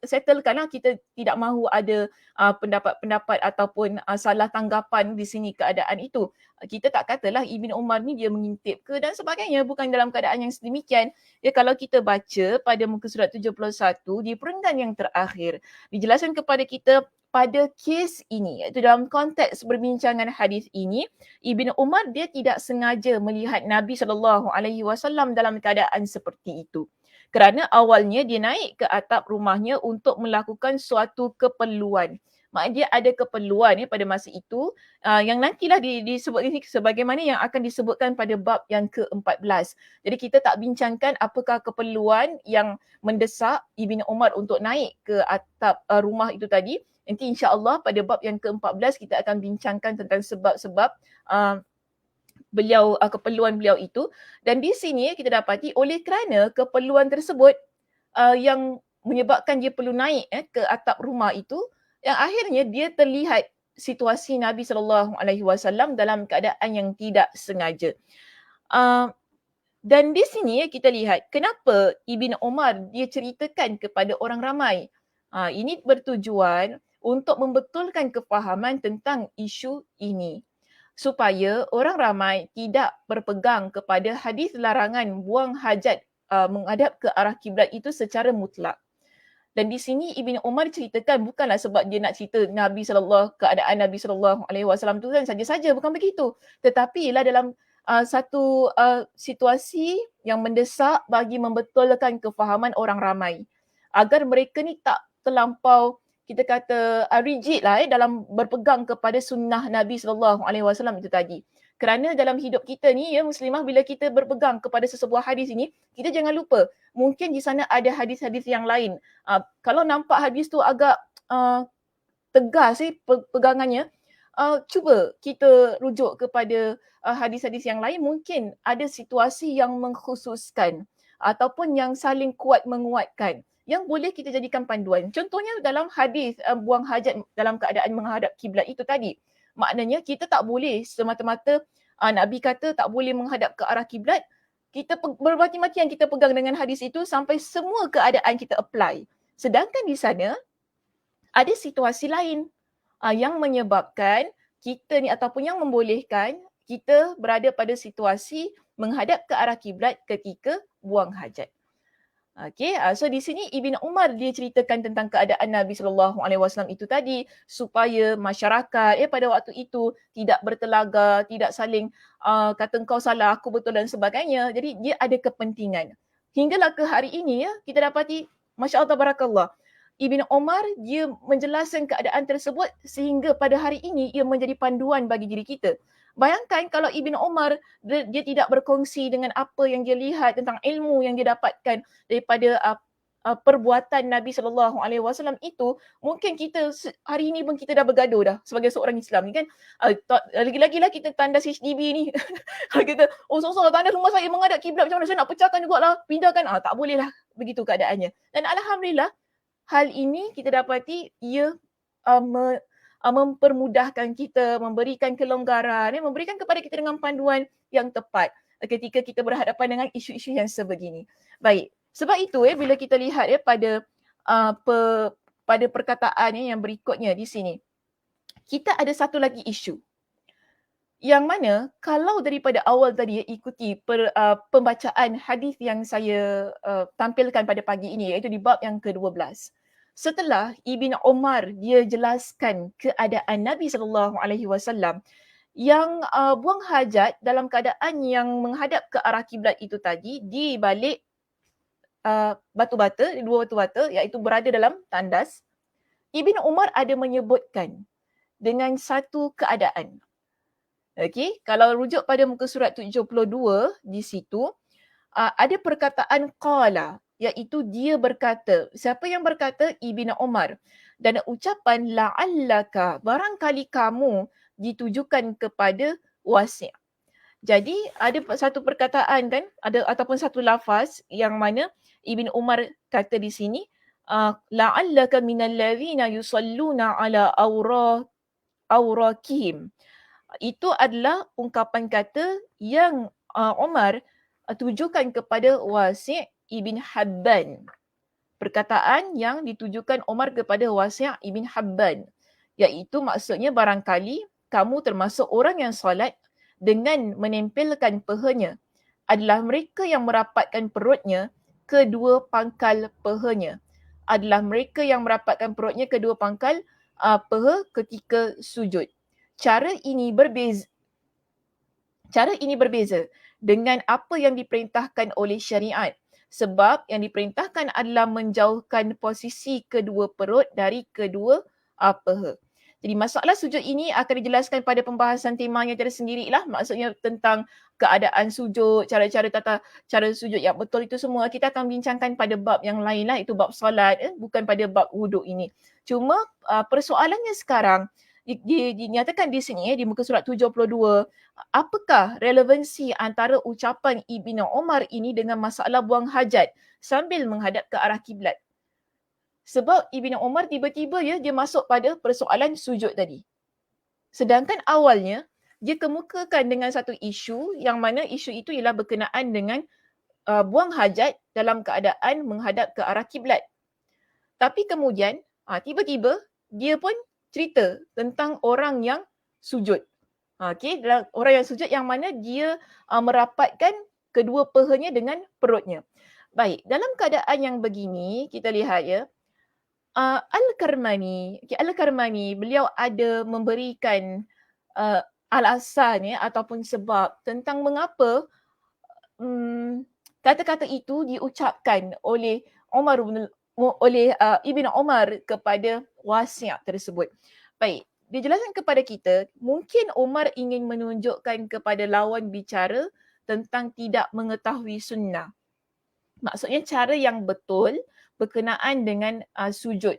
settlekanlah, kita tidak mahu ada pendapat-pendapat ataupun salah tanggapan di sini keadaan itu. Kita tak katalah Ibn Umar ni dia mengintip ke dan sebagainya, bukan dalam keadaan yang sedemikian. Ya, kalau kita baca pada muka surat 71 di perenggan yang terakhir, dijelaskan kepada kita pada kes ini, iaitu dalam konteks perbincangan hadis ini, Ibn Umar dia tidak sengaja melihat Nabi SAW dalam keadaan seperti itu. Kerana awalnya dia naik ke atap rumahnya untuk melakukan suatu keperluan. Maknanya dia ada keperluan pada masa itu yang nantilah disebut ini sebagaimana yang akan disebutkan pada bab yang ke-14. Jadi kita tak bincangkan apakah keperluan yang mendesak Ibn Umar untuk naik ke atap rumah itu tadi. Nanti insya-Allah pada bab yang ke-14 kita akan bincangkan tentang sebab-sebab keperluan beliau itu. Dan di sini kita dapati oleh kerana keperluan tersebut yang menyebabkan dia perlu naik ke atap rumah itu, yang akhirnya dia terlihat situasi Nabi SAW dalam keadaan yang tidak sengaja. Dan di sini kita lihat kenapa Ibn Umar dia ceritakan kepada orang ramai. Ini bertujuan untuk membetulkan kefahaman tentang isu ini, supaya orang ramai tidak berpegang kepada hadis larangan buang hajat menghadap ke arah kiblat itu secara mutlak. Dan di sini Ibn Umar ceritakan bukanlah sebab dia nak cerita keadaan Nabi SAW tu kan saja-saja, bukan begitu. Tetapi ialah dalam satu situasi yang mendesak bagi membetulkan kefahaman orang ramai, agar mereka ni tak terlampau kita kata rigid lah dalam berpegang kepada sunnah Nabi SAW itu tadi. Kerana dalam hidup kita ni ya muslimah, bila kita berpegang kepada sesebuah hadis ini, kita jangan lupa mungkin di sana ada hadis-hadis yang lain. Kalau nampak hadis tu agak tegas pegangannya, cuba kita rujuk kepada hadis-hadis yang lain, mungkin ada situasi yang mengkhususkan ataupun yang saling kuat menguatkan yang boleh kita jadikan panduan. Contohnya dalam hadis buang hajat dalam keadaan menghadap kiblat itu tadi. Maknanya kita tak boleh semata-mata Nabi kata tak boleh menghadap ke arah kiblat, kita bermati-matian kita pegang dengan hadis itu sampai semua keadaan kita apply. Sedangkan di sana ada situasi lain yang menyebabkan kita ni ataupun yang membolehkan kita berada pada situasi menghadap ke arah kiblat ketika buang hajat. Okey, so di sini Ibn Umar dia ceritakan tentang keadaan Nabi SAW itu tadi supaya masyarakat pada waktu itu tidak bertelaga, tidak saling kata kau salah, aku betul dan sebagainya. Jadi dia ada kepentingan. Hinggalah ke hari ini ya, kita dapati Masya Allah Tabarakallah, Ibn Omar dia menjelaskan keadaan tersebut sehingga pada hari ini ia menjadi panduan bagi diri kita. Bayangkan kalau Ibn Omar dia tidak berkongsi dengan apa yang dia lihat tentang ilmu yang dia dapatkan daripada perbuatan Nabi SAW itu, mungkin kita hari ini pun kita dah bergaduh dah sebagai seorang Islam ni kan. Lagi-lagi lah kita tandas HDB ni. Kalau kita, susah tandas rumah saya menghadap kiblat macam mana, saya nak pecahkan jugalah, pindahkan. Tak boleh lah begitu keadaannya. Dan alhamdulillah, hal ini kita dapati ia mempermudahkan kita, memberikan kelonggaran, memberikan kepada kita dengan panduan yang tepat ketika kita berhadapan dengan isu-isu yang sebegini. Baik. Sebab itu bila kita lihat pada perkataan yang berikutnya di sini, kita ada satu lagi isu yang mana kalau daripada awal tadi ikuti pembacaan hadis yang saya tampilkan pada pagi ini, iaitu di bab yang ke-12. Setelah Ibn Omar dia jelaskan keadaan Nabi SAW yang buang hajat dalam keadaan yang menghadap ke arah kiblat itu tadi di balik batu-bata, dua batu-bata, iaitu berada dalam tandas, Ibn Umar ada menyebutkan dengan satu keadaan. Okey, kalau rujuk pada muka surat 72 di situ, ada perkataan qala, iaitu dia berkata. Siapa yang berkata? Ibn Umar. Dan ucapan la'allaka, barangkali kamu, ditujukan kepada wasi'. Jadi ada satu perkataan kan, ada ataupun satu lafaz yang mana Ibn Umar kata di sini, la'allaka minal ladzina yusalluna ala awrakihim. Itu adalah ungkapan kata yang Umar tujukan kepada Wasi' ibn Habban. Perkataan yang ditujukan Umar kepada Wasi' ibn Habban, iaitu maksudnya barangkali kamu termasuk orang yang solat dengan menempelkan pehanya adalah mereka yang merapatkan perutnya kedua pangkal pehanya. Adalah mereka yang merapatkan perutnya kedua pangkal peha ketika sujud. Cara ini berbeza dengan apa yang diperintahkan oleh syariat. Sebab yang diperintahkan adalah menjauhkan posisi kedua perut dari kedua peha. Jadi masalah sujud ini akan dijelaskan pada pembahasan temanya tersendirilah. Maksudnya tentang keadaan sujud, cara-cara cara sujud yang betul itu semua kita akan bincangkan pada bab yang lain lah, itu bab solat, bukan pada bab wuduk ini. Cuma persoalannya sekarang dinyatakan di sini di muka surat 72, apakah relevansi antara ucapan Ibn Umar ini dengan masalah buang hajat sambil menghadap ke arah kiblat? Sebab Ibn Umar tiba-tiba dia masuk pada persoalan sujud tadi. Sedangkan awalnya dia kemukakan dengan satu isu yang mana isu itu ialah berkenaan dengan buang hajat dalam keadaan menghadap ke arah kiblat. Tapi kemudian tiba-tiba dia pun cerita tentang orang yang sujud. Okey, orang yang sujud yang mana dia merapatkan kedua pehanya dengan perutnya. Baik, dalam keadaan yang begini kita lihat Al-Karmani beliau ada memberikan alasan ataupun sebab tentang mengapa kata-kata itu diucapkan oleh Ibn Umar kepada Wasi' tersebut. Baik, dijelaskan kepada kita, mungkin Umar ingin menunjukkan kepada lawan bicara tentang tidak mengetahui sunnah. Maksudnya cara yang betul berkenaan dengan sujud.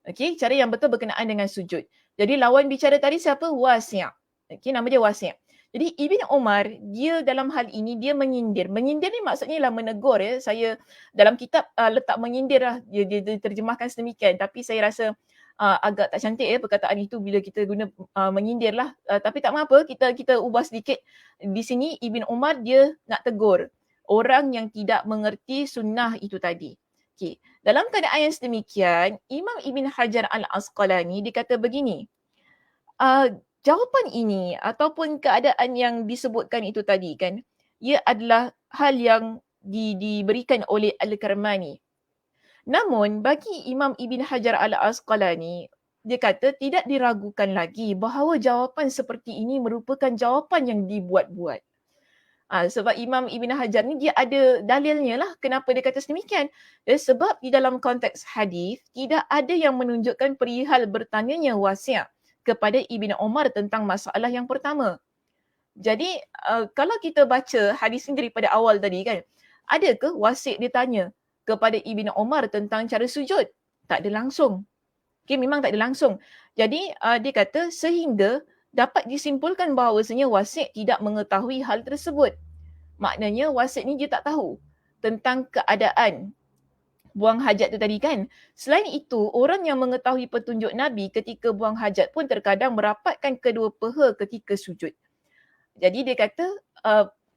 Okey, cara yang betul berkenaan dengan sujud. Jadi lawan bicara tadi siapa? Wasi'. Okey, nama dia Wasi'. Jadi Ibn Umar, dia dalam hal ini dia menyindir. Menyindir ni maksudnya ialah menegur Saya dalam kitab letak menyindir lah. Dia terjemahkan sedemikian. Tapi saya rasa agak tak cantik perkataan itu bila kita guna menyindir lah. Tapi tak apa, kita ubah sedikit. Di sini Ibn Umar dia nak tegur orang yang tidak mengerti sunnah itu tadi. Okay. Dalam keadaan yang sedemikian, Imam Ibn Hajar Al-Asqalani dikata begini, jawapan ini ataupun keadaan yang disebutkan itu tadi kan, ia adalah hal yang diberikan oleh Al-Karmani. Namun bagi Imam Ibn Hajar Al-Asqalani, dia kata tidak diragukan lagi bahawa jawapan seperti ini merupakan jawapan yang dibuat-buat. Sebab Imam Ibn Hajar ni dia ada dalilnya lah kenapa dia kata sedemikian. Sebab di dalam konteks hadis tidak ada yang menunjukkan perihal bertanyanya Wasi' kepada Ibn Umar tentang masalah yang pertama. Jadi kalau kita baca hadis ni daripada awal tadi kan, ada ke Wasi' ditanya kepada Ibn Umar tentang cara sujud? Tak ada langsung. Okay, memang tak ada langsung. Jadi dia kata sehingga dapat disimpulkan bahawasanya Wasi' tidak mengetahui hal tersebut. Maknanya Wasi' ni dia tak tahu tentang keadaan buang hajat tu tadi kan. Selain itu, orang yang mengetahui petunjuk Nabi ketika buang hajat pun terkadang merapatkan kedua peha ketika sujud. Jadi dia kata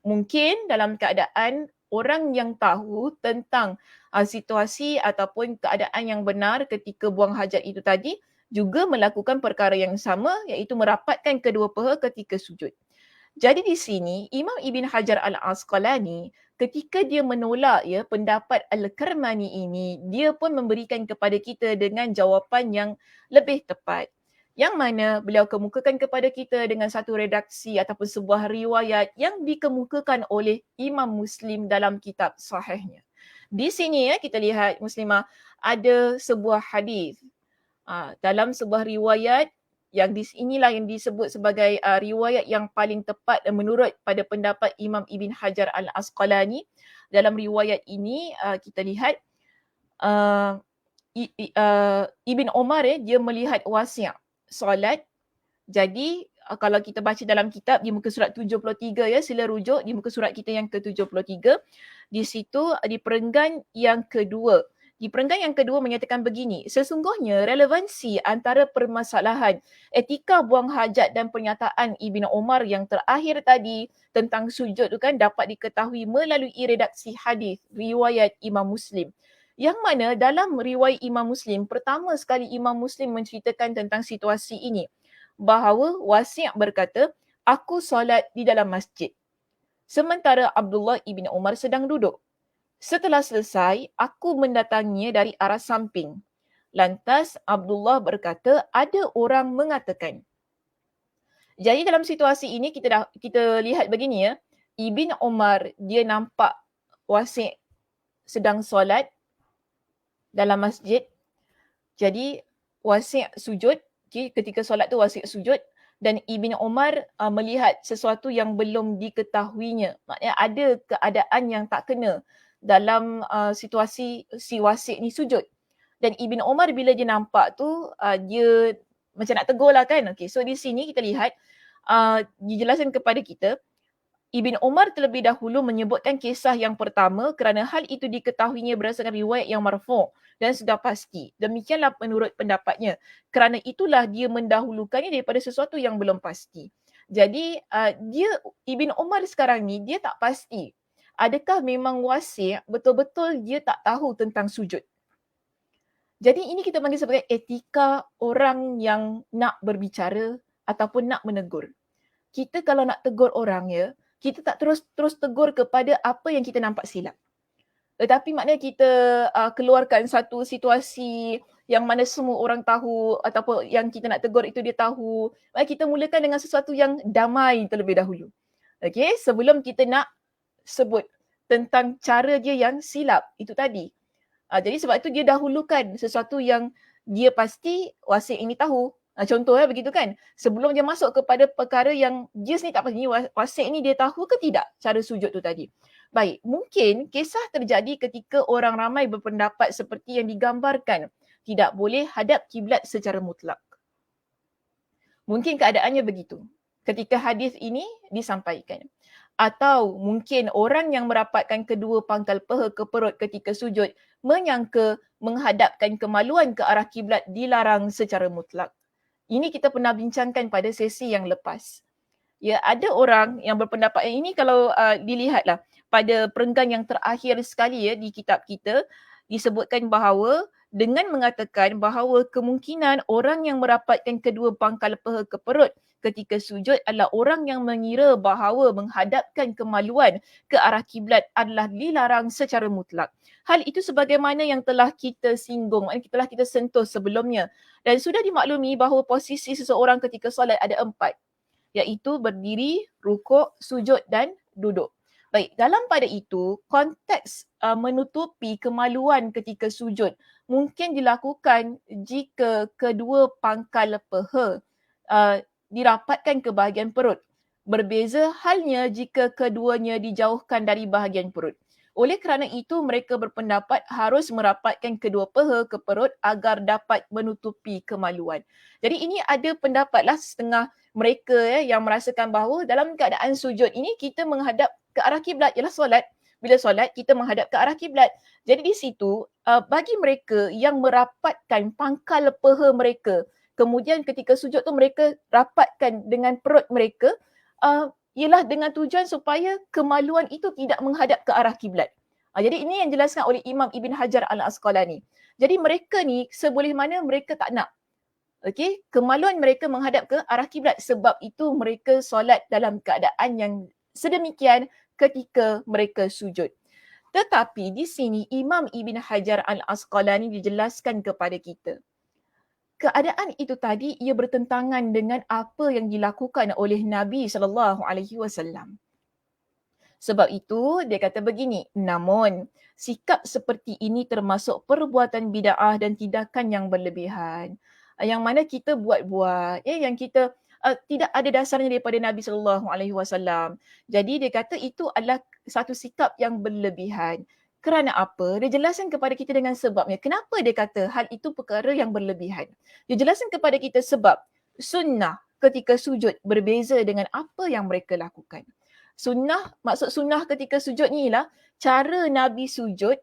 mungkin dalam keadaan orang yang tahu tentang situasi ataupun keadaan yang benar ketika buang hajat itu tadi juga melakukan perkara yang sama, iaitu merapatkan kedua peha ketika sujud. Jadi di sini Imam Ibn Hajar Al-Asqalani ketika dia menolak pendapat Al-Karmani ini, dia pun memberikan kepada kita dengan jawapan yang lebih tepat. Yang mana beliau kemukakan kepada kita dengan satu redaksi ataupun sebuah riwayat yang dikemukakan oleh Imam Muslim dalam kitab sahihnya. Di sini kita lihat Muslimah, ada sebuah hadis dalam sebuah riwayat yang di inilah yang disebut sebagai riwayat yang paling tepat menurut pada pendapat Imam Ibn Hajar Al-Asqalani. Dalam riwayat ini kita lihat Ibn Umar dia melihat Wasi' solat. Jadi kalau kita baca dalam kitab di muka surat 73 sila rujuk di muka surat kita yang ke-73. Di situ di perenggan yang kedua. Di perenggan yang kedua menyatakan begini, sesungguhnya relevansi antara permasalahan etika buang hajat dan pernyataan Ibn Umar yang terakhir tadi tentang sujud tu kan dapat diketahui melalui redaksi hadis riwayat Imam Muslim. Yang mana dalam riwayat Imam Muslim, pertama sekali Imam Muslim menceritakan tentang situasi ini. Bahawa Wasi' berkata, aku solat di dalam masjid. Sementara Abdullah ibn Umar sedang duduk. Setelah selesai, aku mendatanginya dari arah samping. Lantas Abdullah berkata, ada orang mengatakan. Jadi dalam situasi ini kita lihat begini Ibn Umar dia nampak Wasi' sedang solat dalam masjid. Jadi Wasi' sujud, ketika solat tu Wasi' sujud dan Ibn Umar melihat sesuatu yang belum diketahuinya. Maknanya ada keadaan yang tak kena dalam situasi si Wasi' ni sujud. Dan Ibn Umar bila dia nampak tu, dia macam nak tegur lah kan. Okay, so di sini kita lihat, dijelaskan kepada kita, Ibn Umar terlebih dahulu menyebutkan kisah yang pertama kerana hal itu diketahuinya berdasarkan riwayat yang marfu' dan sudah pasti. Demikianlah menurut pendapatnya. Kerana itulah dia mendahulukannya daripada sesuatu yang belum pasti. Jadi Ibn Umar sekarang ni dia tak pasti. Adakah memang Wasi' betul-betul dia tak tahu tentang sujud. Jadi ini kita panggil sebagai etika orang yang nak berbicara ataupun nak menegur. Kita kalau nak tegur orang kita tak terus tegur kepada apa yang kita nampak silap. Tetapi maknanya kita keluarkan satu situasi yang mana semua orang tahu ataupun yang kita nak tegur itu dia tahu. Kita mulakan dengan sesuatu yang damai terlebih dahulu. Okay, sebelum kita nak sebut tentang cara dia yang silap itu tadi. Jadi sebab itu dia dahulukan sesuatu yang dia pasti Wasi' ini tahu. Contohnya begitu kan. Sebelum dia masuk kepada perkara yang dia sendiri tak pasti, Wasi' ni dia tahu ke tidak cara sujud tu tadi. Baik, mungkin kisah terjadi ketika orang ramai berpendapat seperti yang digambarkan. Tidak boleh hadap kiblat secara mutlak. Mungkin keadaannya begitu ketika hadis ini disampaikan. Atau mungkin orang yang merapatkan kedua pangkal peha ke perut ketika sujud menyangka menghadapkan kemaluan ke arah kiblat dilarang secara mutlak. Ini kita pernah bincangkan pada sesi yang lepas. Ya, ada orang yang berpendapat ini kalau dilihatlah pada perenggan yang terakhir sekali di kitab kita disebutkan bahawa dengan mengatakan bahawa kemungkinan orang yang merapatkan kedua pangkal peha ke perut ketika sujud adalah orang yang mengira bahawa menghadapkan kemaluan ke arah kiblat adalah dilarang secara mutlak. Hal itu sebagaimana yang telah kita singgung, telah kita sentuh sebelumnya. Dan sudah dimaklumi bahawa posisi seseorang ketika solat ada 4. Iaitu berdiri, rukuk, sujud dan duduk. Baik, dalam pada itu, konteks menutupi kemaluan ketika sujud mungkin dilakukan jika kedua pangkal peha dirapatkan ke bahagian perut. Berbeza halnya jika keduanya dijauhkan dari bahagian perut. Oleh kerana itu, mereka berpendapat harus merapatkan kedua peha ke perut agar dapat menutupi kemaluan. Jadi ini ada pendapatlah setengah mereka yang merasakan bahawa dalam keadaan sujud ini kita menghadap ke arah kiblat, ialah solat. Bila solat kita menghadap ke arah kiblat. Jadi di situ bagi mereka yang merapatkan pangkal peha mereka, kemudian ketika sujud tu mereka rapatkan dengan perut mereka, ialah dengan tujuan supaya kemaluan itu tidak menghadap ke arah kiblat. Jadi ini yang dijelaskan oleh Imam Ibn Hajar Al-Asqalani. Jadi mereka ni seboleh mana mereka tak nak, okey, kemaluan mereka menghadap ke arah kiblat, sebab itu mereka solat dalam keadaan yang sedemikian ketika mereka sujud. Tetapi di sini Imam Ibn Hajar Al-Asqalani dijelaskan kepada kita, keadaan itu tadi ia bertentangan dengan apa yang dilakukan oleh Nabi SAW. Sebab itu dia kata begini, namun sikap seperti ini termasuk perbuatan bid'ah dan tindakan yang berlebihan. Yang mana kita buat-buat, yang kita tidak ada dasarnya daripada Nabi SAW. Jadi dia kata itu adalah satu sikap yang berlebihan. Kerana apa? Dia jelaskan kepada kita dengan sebabnya. Kenapa dia kata hal itu perkara yang berlebihan? Dia jelaskan kepada kita sebab sunnah ketika sujud berbeza dengan apa yang mereka lakukan. Sunnah, maksud sunnah ketika sujud ni ialah cara Nabi sujud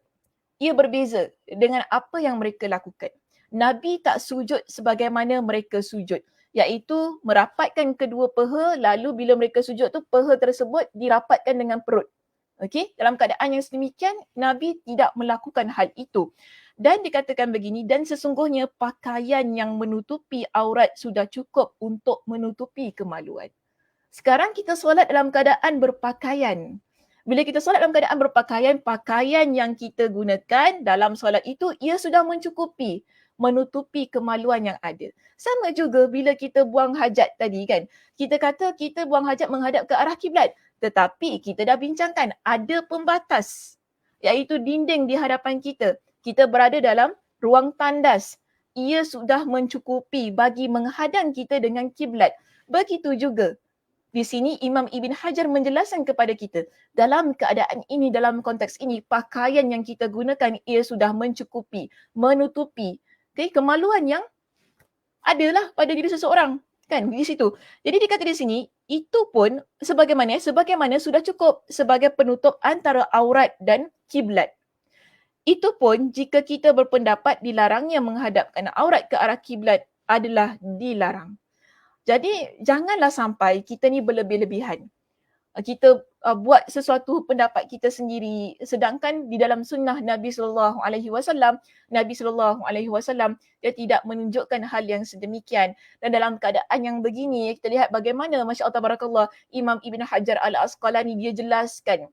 ia berbeza dengan apa yang mereka lakukan. Nabi tak sujud sebagaimana mereka sujud, iaitu merapatkan kedua peha, lalu bila mereka sujud tu peha tersebut dirapatkan dengan perut. Okey, dalam keadaan yang sedemikian Nabi tidak melakukan hal itu. Dan dikatakan begini, dan sesungguhnya pakaian yang menutupi aurat sudah cukup untuk menutupi kemaluan. Sekarang kita solat dalam keadaan berpakaian. Bila kita solat dalam keadaan berpakaian, pakaian yang kita gunakan dalam solat itu ia sudah mencukupi, menutupi kemaluan yang ada. Sama juga bila kita buang hajat tadi kan. Kita kata kita buang hajat menghadap ke arah kiblat. Tetapi kita dah bincangkan ada pembatas, iaitu dinding di hadapan kita. Kita berada dalam ruang tandas. Ia sudah mencukupi bagi menghadang kita dengan kiblat. Begitu juga di sini Imam Ibn Hajar menjelaskan kepada kita, dalam keadaan ini, dalam konteks ini, pakaian yang kita gunakan ia sudah mencukupi, menutupi kemaluan yang adalah pada diri seseorang. Kan di situ. Jadi dikata di sini, itu pun sebagaimana sudah cukup sebagai penutup antara aurat dan kiblat. Itu pun jika kita berpendapat dilarangnya menghadapkan aurat ke arah kiblat adalah dilarang. Jadi janganlah sampai kita ni berlebih-lebihan. Kita buat sesuatu pendapat kita sendiri, sedangkan di dalam sunnah Nabi SAW, Nabi SAW dia tidak menunjukkan hal yang sedemikian. Dan dalam keadaan yang begini, kita lihat bagaimana Masya Allah Tabarakallah Imam Ibn Hajar Al-Asqalani dia jelaskan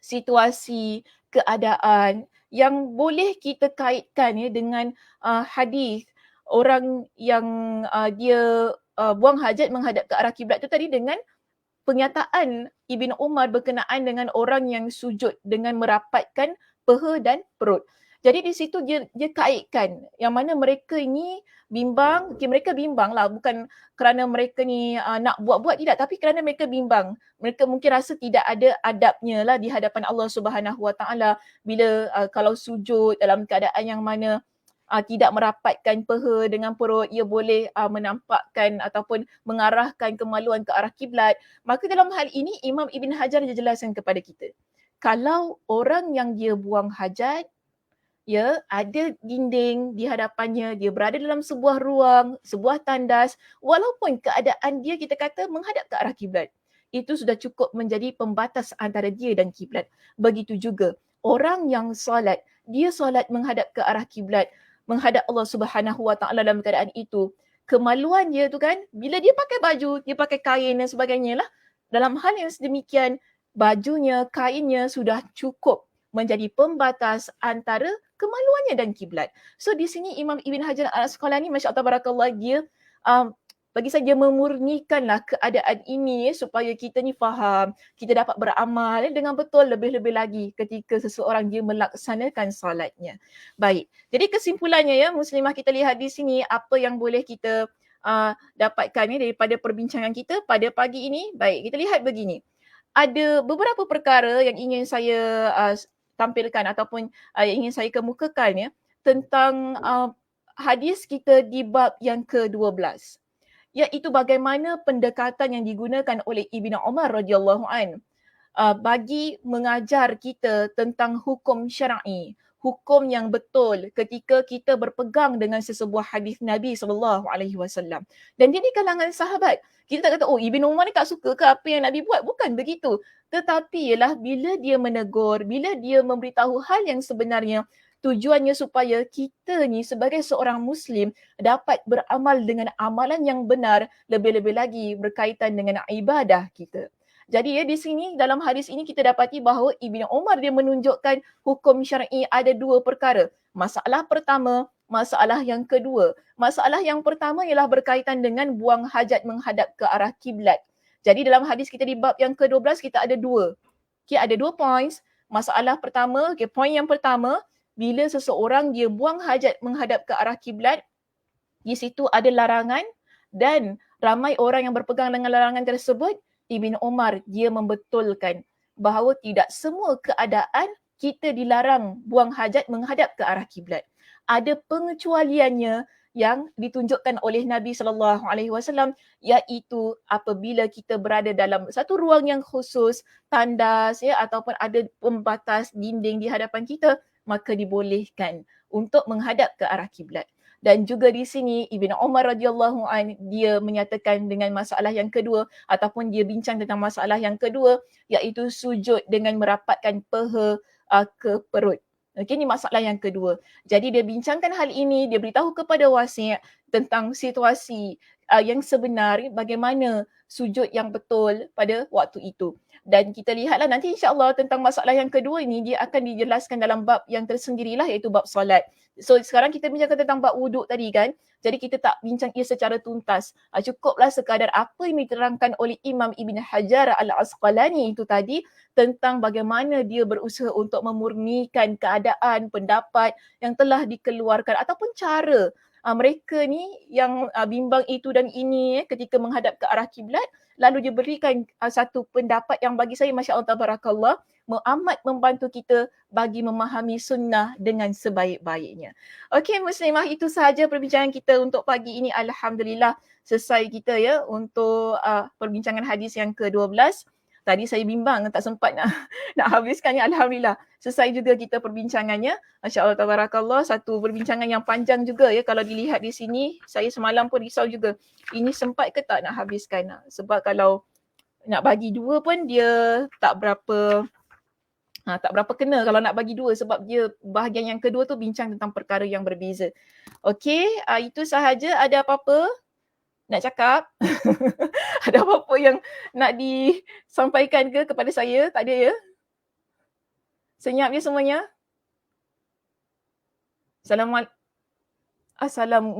situasi, keadaan yang boleh kita kaitkan dengan hadis orang yang dia buang hajat menghadap ke arah kiblat tu tadi dengan pernyataan Ibn Umar berkenaan dengan orang yang sujud dengan merapatkan peha dan perut. Jadi di situ dia kaitkan yang mana mereka ini bimbang, mereka bimbang lah bukan kerana mereka ni nak buat-buat, tidak, tapi kerana mereka bimbang. Mereka mungkin rasa tidak ada adabnya lah di hadapan Allah Subhanahu Wa Taala bila kalau sujud dalam keadaan yang mana tidak merapatkan peha dengan perut, ia boleh menampakkan ataupun mengarahkan kemaluan ke arah kiblat. Maka dalam hal ini Imam Ibn Hajar dia jelaskan kepada kita, kalau orang yang dia buang hajat, ada dinding di hadapannya, dia berada dalam sebuah ruang, sebuah tandas, walaupun keadaan dia kita kata menghadap ke arah kiblat, itu sudah cukup menjadi pembatas antara dia dan kiblat. Begitu juga orang yang solat, dia solat menghadap ke arah kiblat, menghadap Allah Subhanahu Wa Taala dalam keadaan itu, kemaluan dia tu kan, bila dia pakai baju, dia pakai kain dan sebagainya lah, dalam hal yang sedemikian, bajunya, kainnya sudah cukup menjadi pembatas antara kemaluannya dan kiblat. So di sini Imam Ibn Hajar Al-Asqalani, Masya Allah Barakallah, dia bagi saya dia memurnikanlah keadaan ini supaya kita ni faham, kita dapat beramal dengan betul lebih-lebih lagi ketika seseorang dia melaksanakan solatnya. Baik, jadi kesimpulannya ya muslimah, kita lihat di sini apa yang boleh kita dapatkan ni daripada perbincangan kita pada pagi ini. Baik, kita lihat begini. Ada beberapa perkara yang ingin saya tampilkan ataupun yang ingin saya kemukakan ya tentang hadis kita di bab yang ke-12, iaitu bagaimana pendekatan yang digunakan oleh Ibnu Umar radhiyallahu an bagi mengajar kita tentang hukum syar'i, hukum yang betul ketika kita berpegang dengan sesebuah hadis Nabi SAW. Dan dia di kalangan sahabat. Kita tak kata, oh Ibnu Umar ni tak suka ke apa yang Nabi buat? Bukan begitu. Tetapi ialah bila dia menegur, bila dia memberitahu hal yang sebenarnya, tujuannya supaya kita ni sebagai seorang Muslim dapat beramal dengan amalan yang benar, lebih-lebih lagi berkaitan dengan ibadah kita. Jadi di sini dalam hadis ini kita dapati bahawa Ibnu Umar dia menunjukkan hukum syar'i ada dua perkara. Masalah pertama, masalah yang kedua. Masalah yang pertama ialah berkaitan dengan buang hajat menghadap ke arah kiblat. Jadi dalam hadis kita di bab yang ke-12 kita ada dua. Ada 2 points. Masalah pertama, poin yang pertama, bila seseorang dia buang hajat menghadap ke arah kiblat, di situ ada larangan dan ramai orang yang berpegang dengan larangan tersebut. Ibn Umar dia membetulkan bahawa tidak semua keadaan kita dilarang buang hajat menghadap ke arah kiblat. Ada pengecualiannya yang ditunjukkan oleh Nabi SAW, iaitu apabila kita berada dalam satu ruang yang khusus, tandas ya, ataupun ada pembatas dinding di hadapan kita, maka dibolehkan untuk menghadap ke arah kiblat. Dan juga di sini Ibnu Umar radhiyallahu an dia menyatakan dengan masalah yang kedua ataupun dia bincang tentang masalah yang kedua, iaitu sujud dengan merapatkan peha ke perut. Okey, ni masalah yang kedua. Jadi dia bincangkan hal ini, dia beritahu kepada wasi' tentang situasi yang sebenar, bagaimana sujud yang betul pada waktu itu. Dan kita lihatlah nanti insya-Allah tentang masalah yang kedua ini dia akan dijelaskan dalam bab yang tersendirilah, iaitu bab solat. So sekarang kita bincangkan tentang bab wuduk tadi kan. Jadi kita tak bincang ia secara tuntas. Cukuplah sekadar apa yang diterangkan oleh Imam Ibn Hajar Al-Asqalani itu tadi tentang bagaimana dia berusaha untuk memurnikan keadaan, pendapat yang telah dikeluarkan ataupun cara mereka ni yang bimbang itu dan ini ketika menghadap ke arah kiblat, lalu dia berikan satu pendapat yang bagi saya masya-Allah tabarakallah amat membantu kita bagi memahami sunnah dengan sebaik-baiknya. Okey muslimah, itu sahaja perbincangan kita untuk pagi ini. Alhamdulillah selesai kita ya untuk perbincangan hadis yang ke-12. Tadi saya bimbang tak sempat nak habiskannya. Alhamdulillah selesai juga kita perbincangannya. Masya-Allah tabarakallah, satu perbincangan yang panjang juga ya. Kalau dilihat di sini, saya semalam pun risau juga. Ini sempat ke tak nak habiskan? Sebab kalau nak bagi dua pun dia tak berapa kena kalau nak bagi dua, sebab dia bahagian yang kedua tu bincang tentang perkara yang berbeza. Okey, itu sahaja. Ada apa-apa nak cakap? Ada apa-apa yang nak disampaikan ke kepada saya? Tak ada ya? Senyap ya semuanya? Salam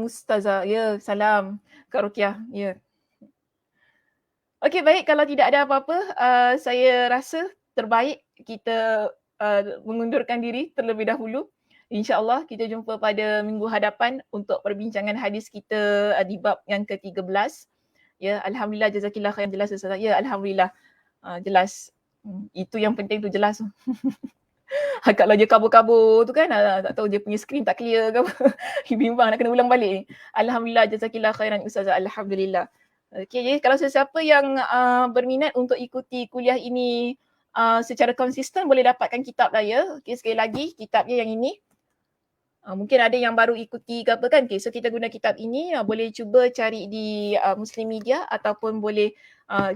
Ustazah. Ya, salam Kak Rukiah. Ya. Okey, baik. Kalau tidak ada apa-apa, saya rasa terbaik kita mengundurkan diri terlebih dahulu. InsyaAllah kita jumpa pada minggu hadapan untuk perbincangan hadis kita di bab yang ke-13. Ya, Alhamdulillah, jazakillah khair. Jelas Ustazah. Ya, Alhamdulillah. Jelas. Itu yang penting tu, jelas. Kalau dia kabur-kabur tu kan, tak tahu dia punya skrin tak clear ke apa. Bimbang nak kena ulang balik ni. Alhamdulillah, jazakillah khairan Ustazah. Alhamdulillah. Okey, jadi kalau sesiapa yang berminat untuk ikuti kuliah ini secara konsisten, boleh dapatkan kitab lah ya. Okey, sekali lagi kitabnya yang ini. Mungkin ada yang baru ikuti ke apa kan. Okay, so kita guna kitab ini, boleh cuba cari di Muslim Media ataupun boleh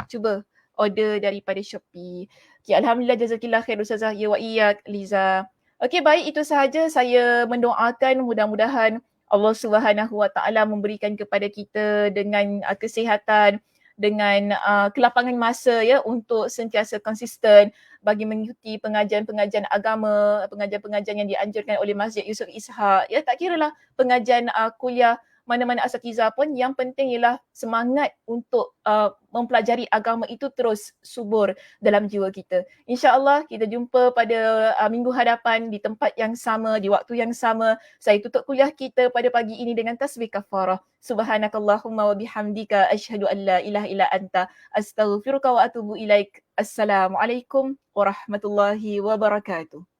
cuba order daripada Shopee. Okay, Alhamdulillah, jazakillah khair Ustazah. Ya wa iyyak Liza. Okey, baik, itu sahaja. Saya mendoakan mudah-mudahan Allah Subhanahu Wa Taala memberikan kepada kita dengan kesihatan, dengan kelapangan masa ya untuk sentiasa konsisten bagi mengikuti pengajian-pengajian agama, pengajian-pengajian yang dianjurkan oleh Masjid Yusof Ishak. Ya, tak kiralah pengajian kuliah mana-mana asatiza pun, yang penting ialah semangat untuk mempelajari agama itu terus subur dalam jiwa kita. InsyaAllah kita jumpa pada minggu hadapan di tempat yang sama, di waktu yang sama. Saya tutup kuliah kita pada pagi ini dengan tasbih kafarah. Subhanakallahumma wa bihamdika asyhadu an la ilaha illa anta astaghfiruka wa atubu ilaik. Assalamualaikum warahmatullahi wabarakatuh.